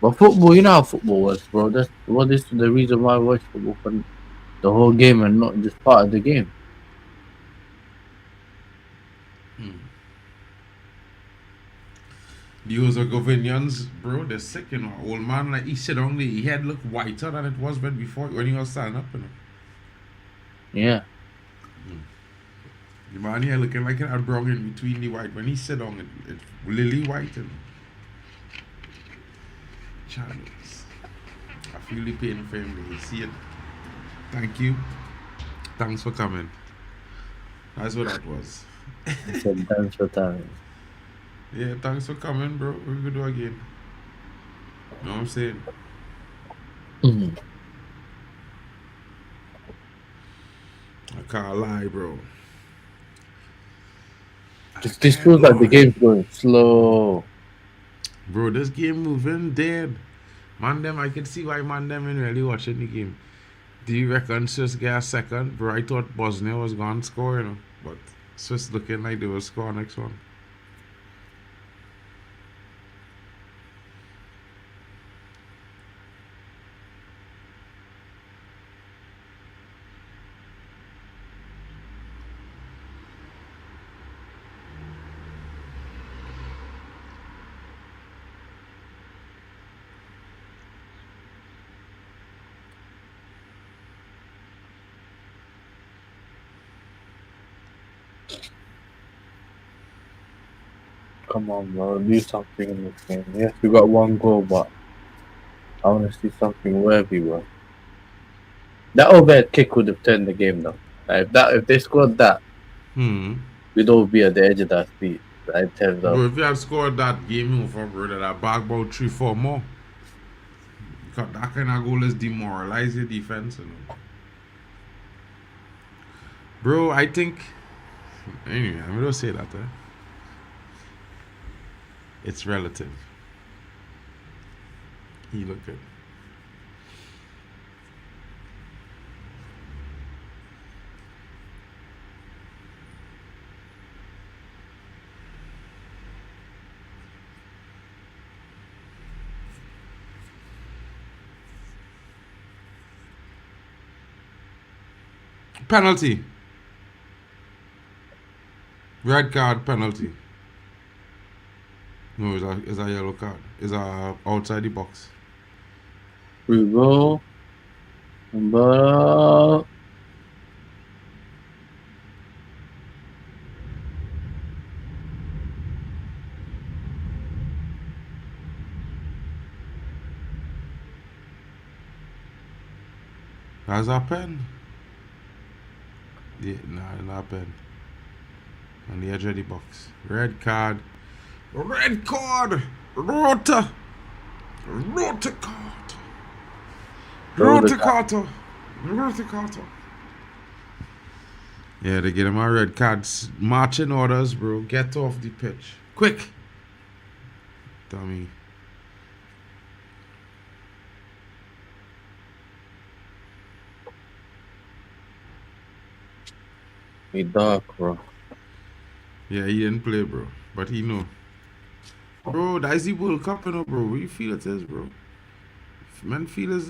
But football, you know how football works, bro. That's what is the reason why I watch football for the whole game and not just part of the game. The Herzegovinians, bro, they're sick, you know. Old man, like, he sit down there, his head look whiter than it was when he was standing up, you know. Yeah. The man here looking like it had brown in between the white. When he sit down, it's lily white, you know. Charles. I feel the pain for him. You see it. Thank you. Thanks for coming. That's what that was. Sometimes for time. Yeah, thanks for coming, bro. We're gonna do again. Know what I'm saying? Mhm. I can't lie, bro. This feels like the game's going slow. Bro, this game moving dead. Man, them, I can see why man, them ain't really watching the game. Do you reckon Swiss get a second? Bro, I thought Bosnia was going to score, you know. But Swiss looking like they will score next one. Come on, bro. Do something in this game. Yes, we got one goal, but I want to see something worthy, bro. That overhead kick would have turned the game, though. Like, if they scored that, we'd all be at the edge of that seat. I tell you. Bro, if you had scored that game over, bro, that I back about 3-4 more. Because that kind of goal is demoralize your defense, you know. Bro, I think. Anyway, I'm gonna say that, It's relative. He look good. Penalty. Red card penalty. No, it's a yellow card. It's outside the box. We go. But That's a pen. Yeah, nah, not a pen. On the edge of the box. Red card. Red card! Rota! Rota card! Rota card! Rota card! Yeah, they get him a red cards. Marching orders, bro. Get off the pitch. Quick! Dummy. he dark, bro. Yeah, he didn't play, bro. But he know. Bro, that's the World Cup, you know, bro. What you feel it is, bro? Men feel is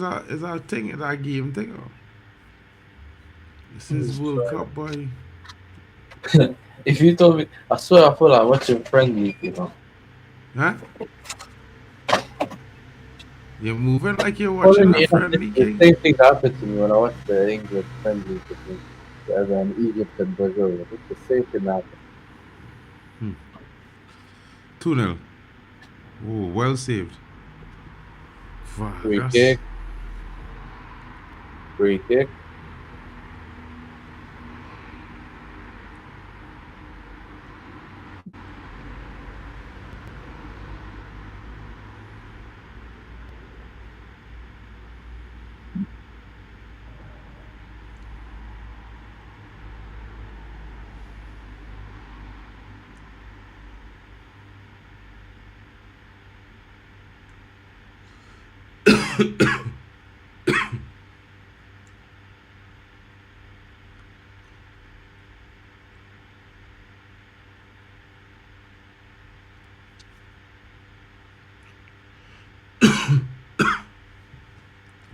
a thing, it's a game thing. Oh. This is World Cup, boy. If you told me, I swear I feel like watching Friendly, you know. Huh? You're moving like you're watching Following a you know, friendly the king. same thing happened to me when I watched the England Friendly between and Egypt and Brazil. It's the same thing happened. 2-0. Oh, well saved. Free Vargas. kick. Free kick.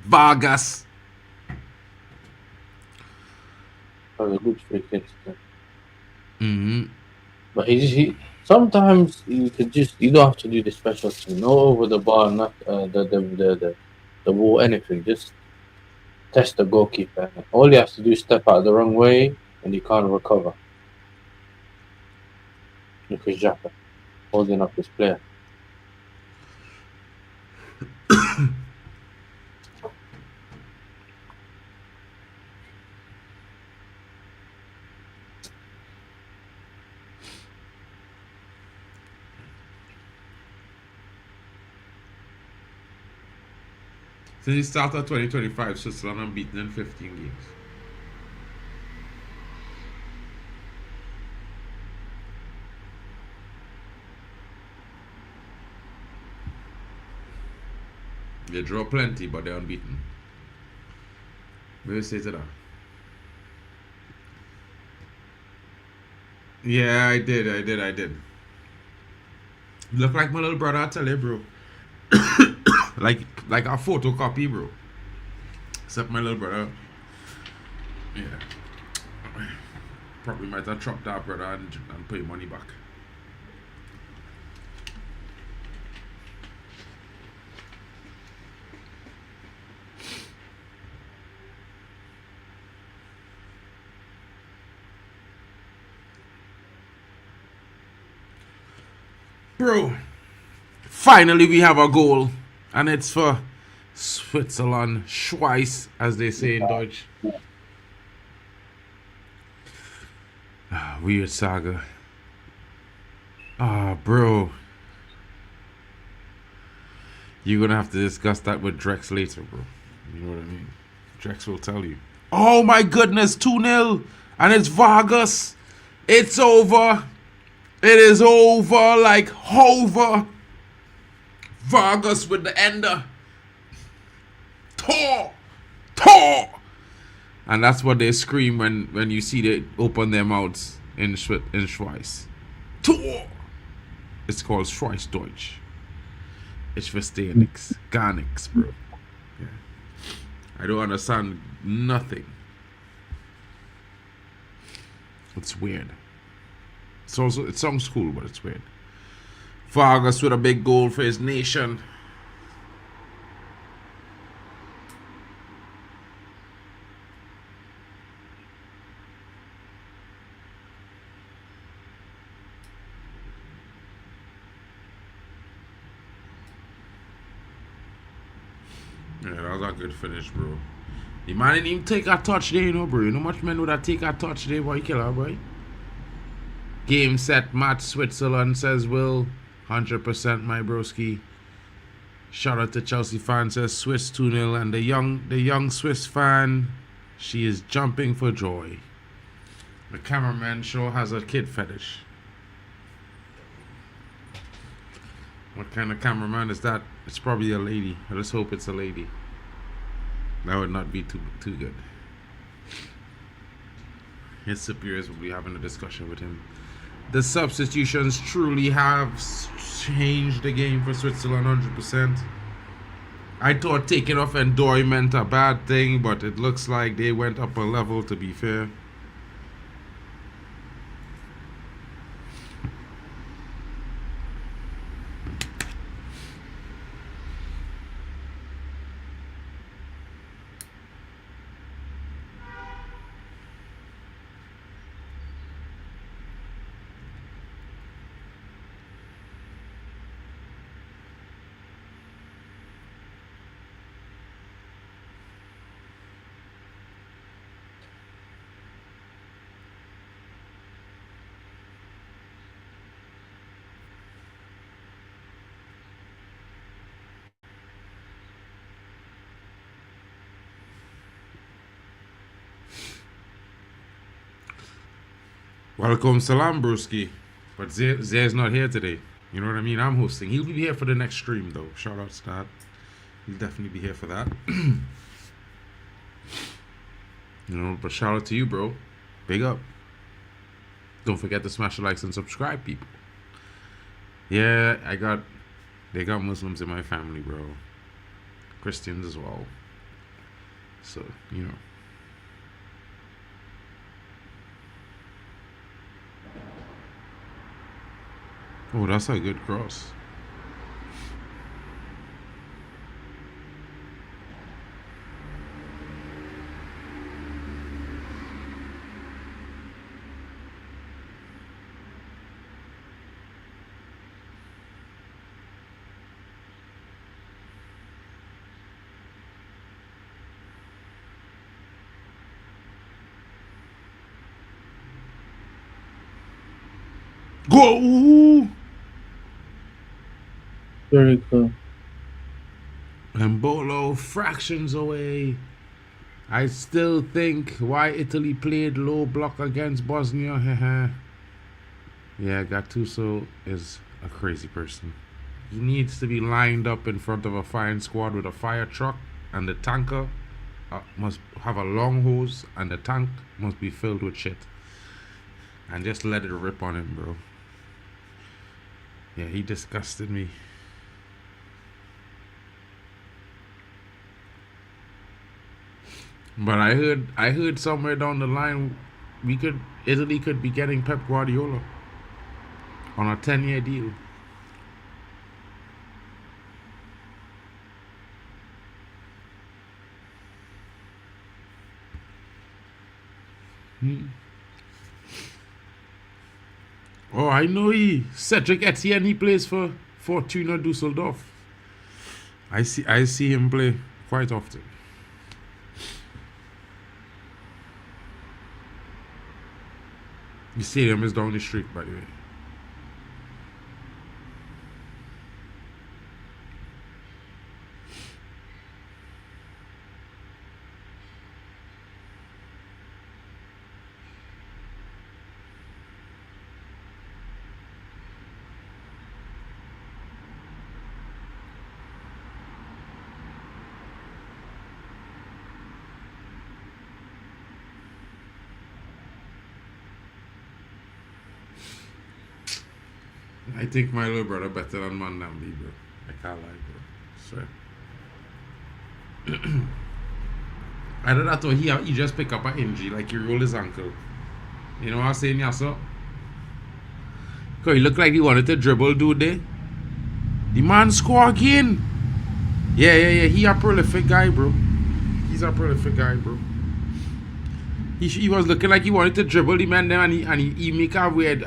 Vargas. That was a good free kick. Mm-hmm. But he sometimes you don't have to do the special thing. No over the bar, not the wall, anything. Just test the goalkeeper. All you have to do is step out the wrong way and you can't recover. Look at Xhaka holding up his player. Since the start of 2025, Switzerland unbeaten in 15 games. They draw plenty, but they're unbeaten. What do you say to that? Yeah, I did. Look like my little brother, I tell you, bro. like a photocopy, bro. Except my little brother. Yeah. Probably might have chopped that brother and pay money back. Bro, finally we have a goal, and it's for Switzerland. Schweiss, as they say in Deutsch. Weird saga. Bro. You're gonna have to discuss that with Drex later, bro. You know what I mean? Drex will tell you. Oh my goodness, 2-0. And it's Vargas. It's over. It is over like Hover. Vargas with the ender. Tor! And that's what they scream when you see they open their mouths in Schweiz. Tor! It's called Schweizdeutsch. Ich verstehe nix. Gar nix, bro. Yeah. I don't understand nothing. It's weird. It sounds cool, but it's weird. Vargas with a big goal for his nation. Yeah, that was a good finish, bro. The man didn't even take a touch there, you know, bro. You know much men would have take a touch there, boy. Killer, boy. Game, set, match, Switzerland, says Will. 100% my broski. Shout out to Chelsea fan, says Swiss 2-0. And the young Swiss fan, she is jumping for joy. The cameraman sure has a kid fetish. What kind of cameraman is that? It's probably a lady. I just hope it's a lady. That would not be too good. His superiors will be having a discussion with him. The substitutions truly have changed the game for Switzerland 100%. I thought taking off Endor meant a bad thing, but it looks like they went up a level, to be fair. Welcome, Salam Broski. But Zay's not here today. You know what I mean? I'm hosting. He'll be here for the next stream, though. Shout out to that. He'll definitely be here for that. You know, but shout out to you, bro. Big up. Don't forget to smash the likes and subscribe, people. Yeah, they got Muslims in my family, bro. Christians as well. So, you know. Oh, that's a good cross. Go! Ooh. Very cool. Embolo fractions away. I still think why Italy played low block against Bosnia. Yeah, Gattuso is a crazy person. He needs to be lined up in front of a firing squad with a fire truck, and the tanker must have a long hose, and the tank must be filled with shit. And just let it rip on him, bro. Yeah, he disgusted me. But I heard somewhere down the line Italy could be getting Pep Guardiola on a 10-year deal. Oh, I know Cedric Etienne, he plays for Fortuna Dusseldorf. I see him play quite often. The stadium is down the street, by the way. I think my little brother better than Mandambi, bro. I can't lie, bro. Swear. I don't know that he just pick up an injury, like he rolled his ankle. You know what I'm saying, Yasa? Cause he looked like he wanted to dribble, dude. There. The man score again. Yeah. He a prolific guy, bro. He's a prolific guy, bro. He was looking like he wanted to dribble the man there, and he make a weird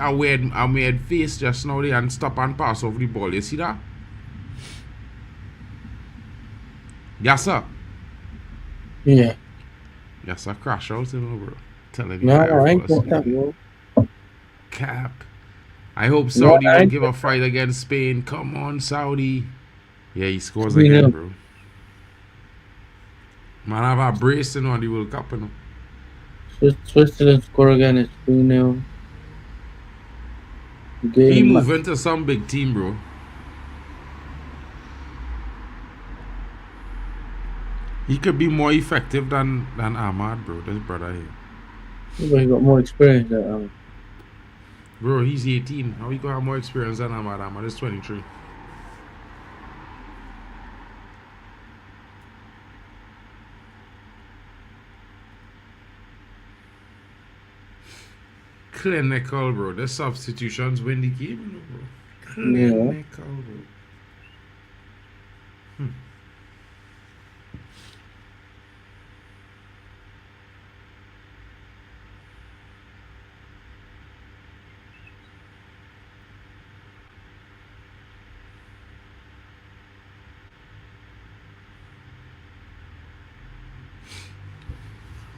face just now there and stop and pass over the ball. You see that? Yes, sir. Yeah. Yes, sir. Crash out, you know, bro. Telling you. No, I ain't got that, bro. Cap. I hope Saudi will give a fight against Spain. Come on, Saudi. Yeah, he scores again, bro. Man, I have a bracing on the World Cup, you know. Switzerland score again. It's 3-0. He move into some big team, bro. He could be more effective than Ahmad, bro. This brother here. Yeah, but he got more experience than Ahmad. Bro, he's 18. How he gonna have more experience than Ahmad? Ahmad is 23. clinical, bro. The substitutions win the game, you know, bro. Yeah. Clinical, bro.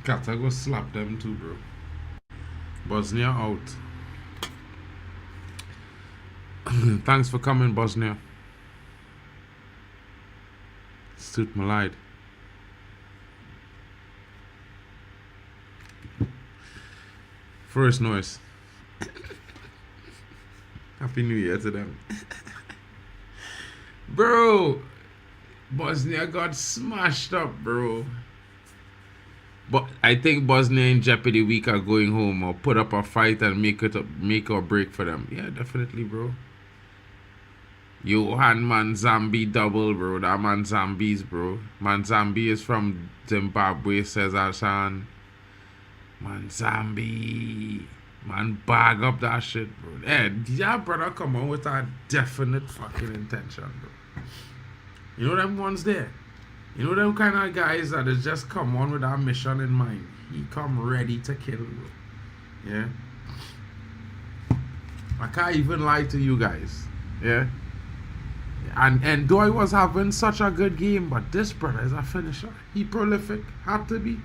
Qatar go slap them too, bro. Bosnia out. Thanks for coming, Bosnia. Stoot Malide. First noise. Happy New Year to them. Bro, Bosnia got smashed up, bro. But I think Bosnia in jeopardy week are going home or put up a fight and make or break for them. Yeah, definitely, bro. Johan Manzambi double, bro. That Manzambi's, bro. Manzambi is from Zimbabwe, says Ashan. Manzambi. Man, bag up that shit, bro. Yeah, brother, come on with a definite fucking intention, bro. You know them ones there? You know them kind of guys that is just come on with our mission in mind. He come ready to kill, bro. Yeah? I can't even lie to you guys. Yeah? And though I was having such a good game, but this brother is a finisher. He prolific. Had to be.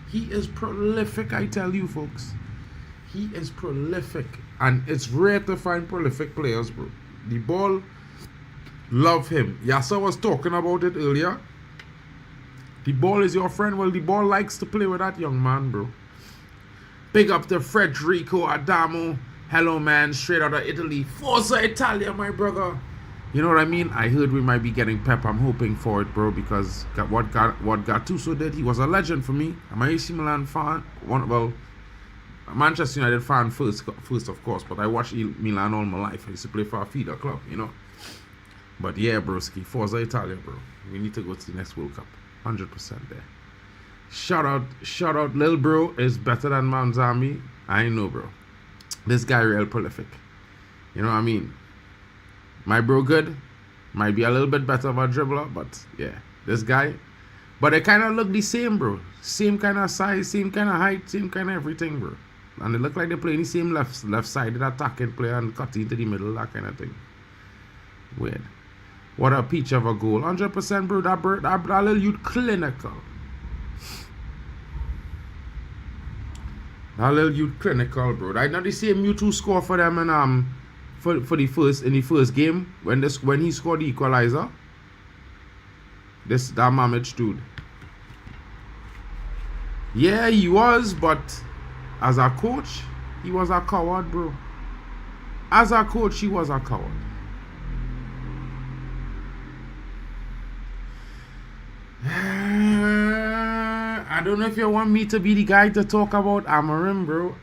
He is prolific, I tell you, folks. He is prolific. And it's rare to find prolific players, bro. The ball, love him. Yasa was talking about it earlier. The ball is your friend. Well, the ball likes to play with that young man, bro. Big up to Federico Adamo. Hello, man. Straight out of Italy. Forza Italia, my brother. You know what I mean? I heard we might be getting Pep. I'm hoping for it, bro, because what Gattuso did, he was a legend for me. I'm a AC Milan fan. Well, Manchester United fan first, of course, but I watched Milan all my life. I used to play for a feeder club, you know. But yeah, broski, Forza Italia, bro. We need to go to the next World Cup. 100% there. Shout out, Lil Bro is better than Manzami. I know, bro. This guy real prolific. You know what I mean? My bro good. Might be a little bit better of a dribbler, but yeah, this guy. But they kind of look the same, bro. Same kind of size, same kind of height, same kind of everything, bro. And they look like they're playing the same left-sided attacking player and cutting into the middle, that kind of thing. Weird. What a peach of a goal. 100%, bro. That little youth clinical. That little youth clinical, bro. Right now, the same U2 score for them and for the first game when he scored the equalizer. That Mamich dude. Yeah, he was, but as a coach, he was a coward, bro. As a coach, he was a coward. I don't know if you want me to be the guy to talk about Amorim, bro.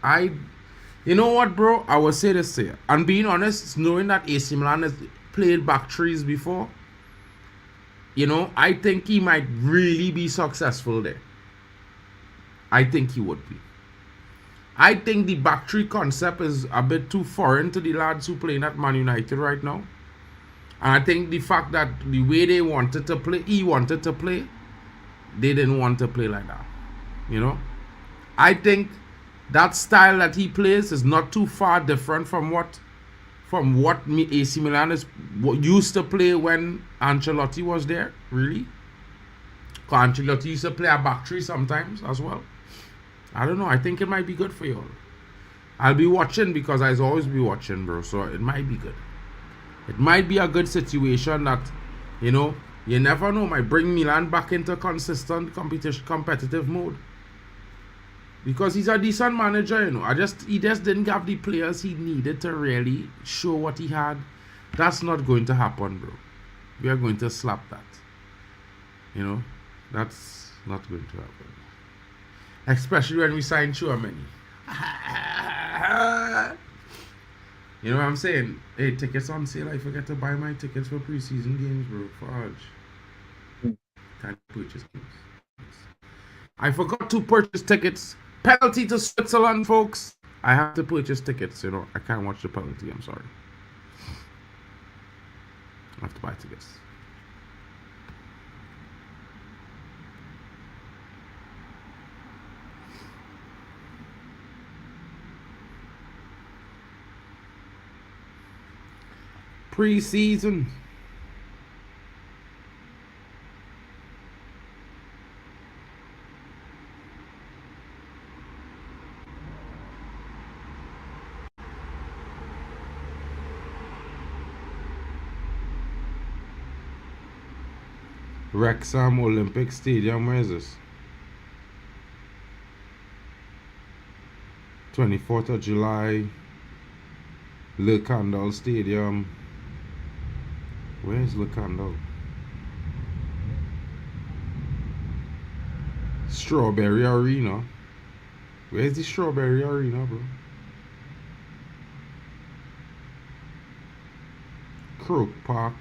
You know what, bro? I will say this here. And being honest, knowing that AC Milan has played back threes before, you know, I think he might really be successful there. I think he would be. I think the back three concept is a bit too foreign to the lads who playing at Man United right now. And I think the fact that the way they wanted to play, he wanted to play, they didn't want to play like that. You know? I think that style that he plays is not too far different from what AC Milan used to play when Ancelotti was there, really. Because Ancelotti used to play a back three sometimes as well. I don't know. I think it might be good for you all. I'll be watching because I always be watching, bro. So it might be good. It might be a good situation that, you know, you never know. Might bring Milan back into consistent competitive mode. Because he's a decent manager, you know. He just didn't have the players he needed to really show what he had. That's not going to happen, bro. We are going to slap that. You know, that's not going to happen. Especially when we sign Chouameni. You know what I'm saying? Hey, tickets on sale. I forget to buy my tickets for preseason games, bro. Fudge. Can't purchase games. I forgot to purchase tickets. Penalty to Switzerland, folks. I have to purchase tickets, you know. I can't watch the penalty, I'm sorry. I have to buy tickets. Pre-season. Wrexham Olympic Stadium, where is this? 24th of July. Le Candle Stadium. Where's Le Candle? Strawberry Arena. Where's the Strawberry Arena, bro? Croke Park.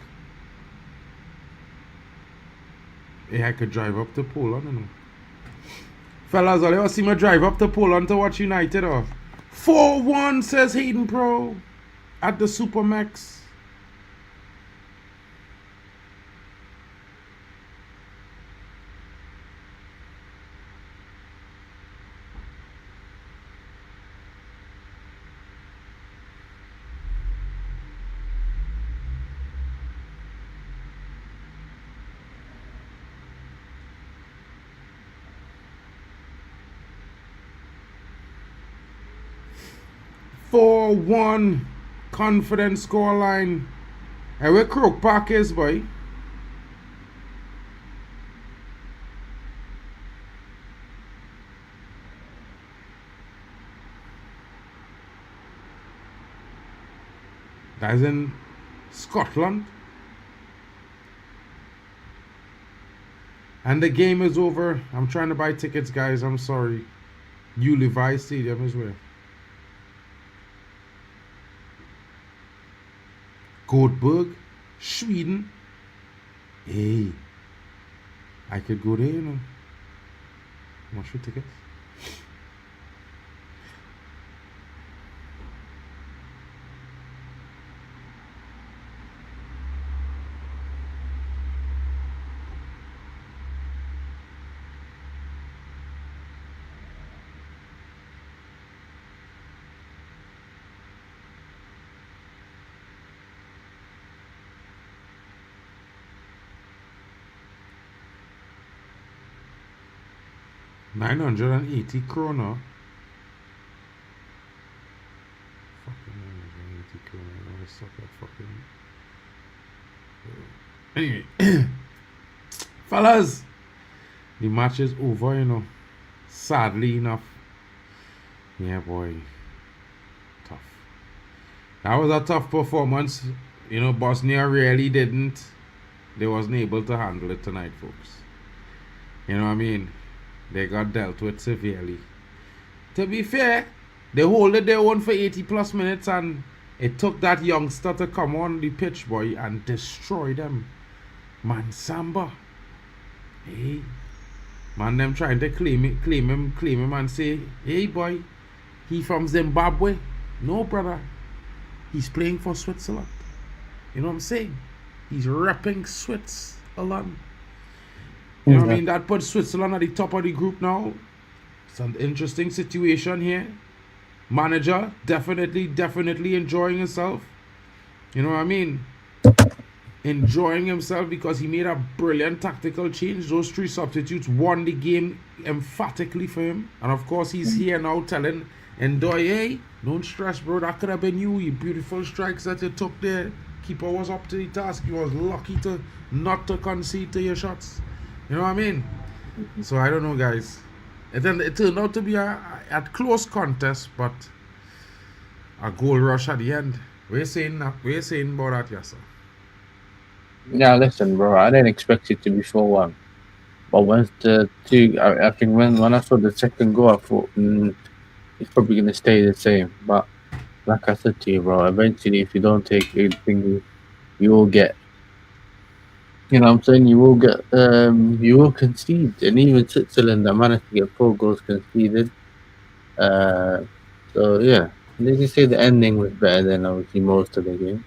Hey, I could drive up to Poland, you know. Fellas, all you want to see me drive up to Poland to watch United off. 4-1, says Hayden Pro. At the Supermax. "4-1 confident scoreline." Hey, where Croke Park is, boy? That's in Scotland. And the game is over. I'm trying to buy tickets, guys. I'm sorry. Levi Stadium is where? Göteborg, Sweden. Hey, I could go there, you know. How much for tickets? £980 krona. Fucking £980 krona. I wanna suck that fucking. Anyway, fellas, the match is over, you know. Sadly enough. Yeah, boy. Tough. That was a tough performance. You know, Bosnia really didn't. They wasn't able to handle it tonight, folks. You know what I mean? They got dealt with severely. To be fair, they holded their own for 80 plus minutes, and it took that youngster to come on the pitch, boy, and destroy them. Man, Samba. Hey. Man, them trying to claim him and say, hey, boy, he from Zimbabwe. No, brother. He's playing for Switzerland. You know what I'm saying? He's repping Switzerland. You know what I mean? That puts Switzerland at the top of the group now. It's an interesting situation here. Manager definitely enjoying himself. You know what I mean? Enjoying himself because he made a brilliant tactical change. Those three substitutes won the game emphatically for him. And of course, he's here now telling Ndoye, hey, don't stress, bro. That could have been you. You beautiful strikes that you took there. Keeper was up to the task. You was lucky to not to concede to your shots. You know what I mean? So I don't know, guys. It turned out to be a close contest, but a goal rush at the end. We're saying about that, yes, sir. Yeah, listen, bro. I didn't expect it to be 4-1, but once the two, I think when I saw the second goal, I thought it's probably gonna stay the same. But like I said to you, bro, eventually, if you don't take anything, you will get. You know what I'm saying? You will get, you will concede. And even Switzerland that managed to get 4 goals conceded. So yeah, they can say the ending was better than obviously most of the game.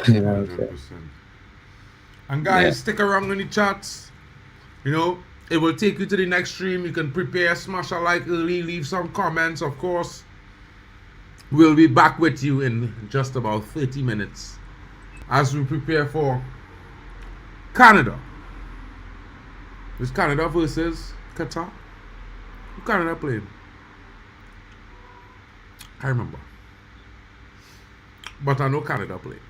You know what I'm saying? 100%. And Yeah. guys, stick around in the chats. You know, it will take you to the next stream. You can prepare, smash a like early, leave some comments, of course. We'll be back with you in just about 30 minutes as we prepare for Canada. It's Canada versus Qatar. Who Canada playing? I remember. But I know Canada played.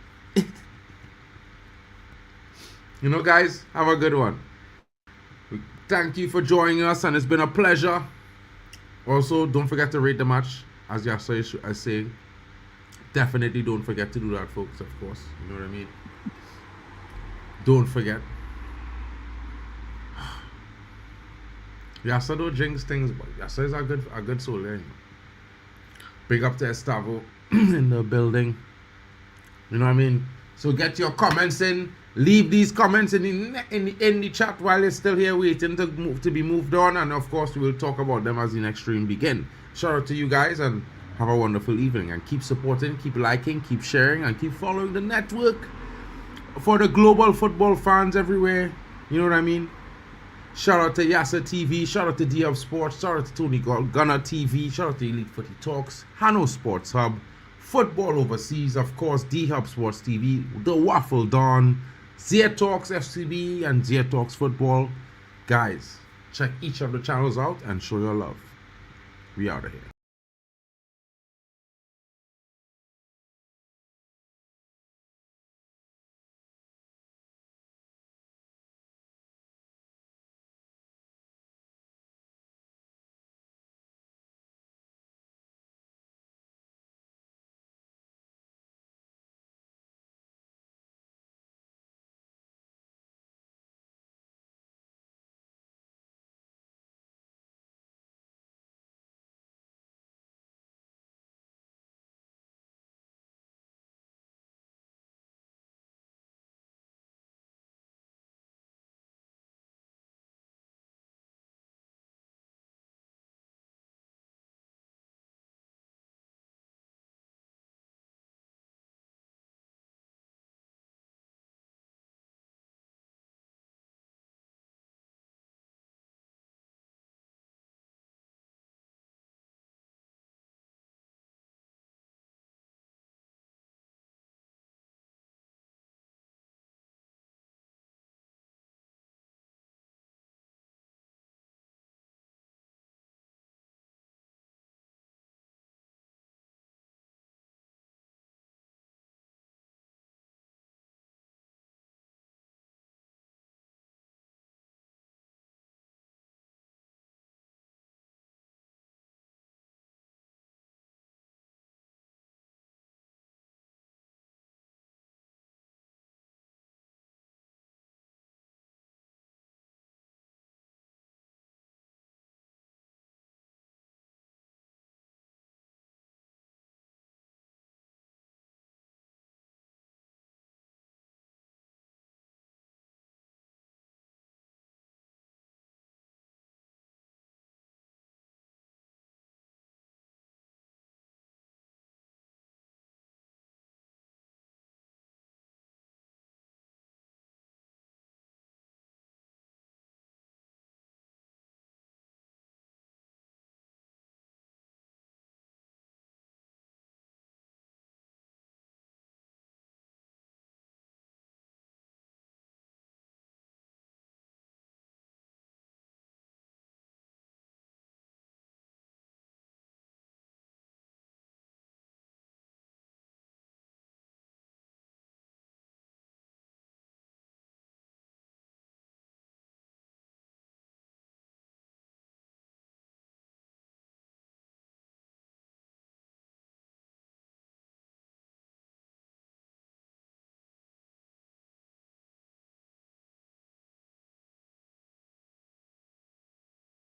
You know, guys, have a good one. Thank you for joining us, and it's been a pleasure. Also, don't forget to rate the match, as Yasa is saying. Definitely don't forget to do that, folks, of course. You know what I mean? Don't forget. Yasa don't jinx things, but Yasa is a good soul there. You know? Big up to Estavo in the building. You know what I mean? So get your comments in. Leave these comments in the chat while you're still here waiting to be moved on. And of course, we'll talk about them as the next stream begin. Shout out to you guys and have a wonderful evening. And keep supporting, keep liking, keep sharing, and keep following the network for the global football fans everywhere. You know what I mean? Shout out to Yasa TV. Shout out to D Hub Sports. Shout out to Tony Gunner TV. Shout out to Elite Footy Talks. Hano Sports Hub. Football Overseas, of course, D Hub Sports TV, The Waffle Dawn, Zia Talks FCB, and Zia Talks Football. Guys, check each of the channels out and show your love. We out of here.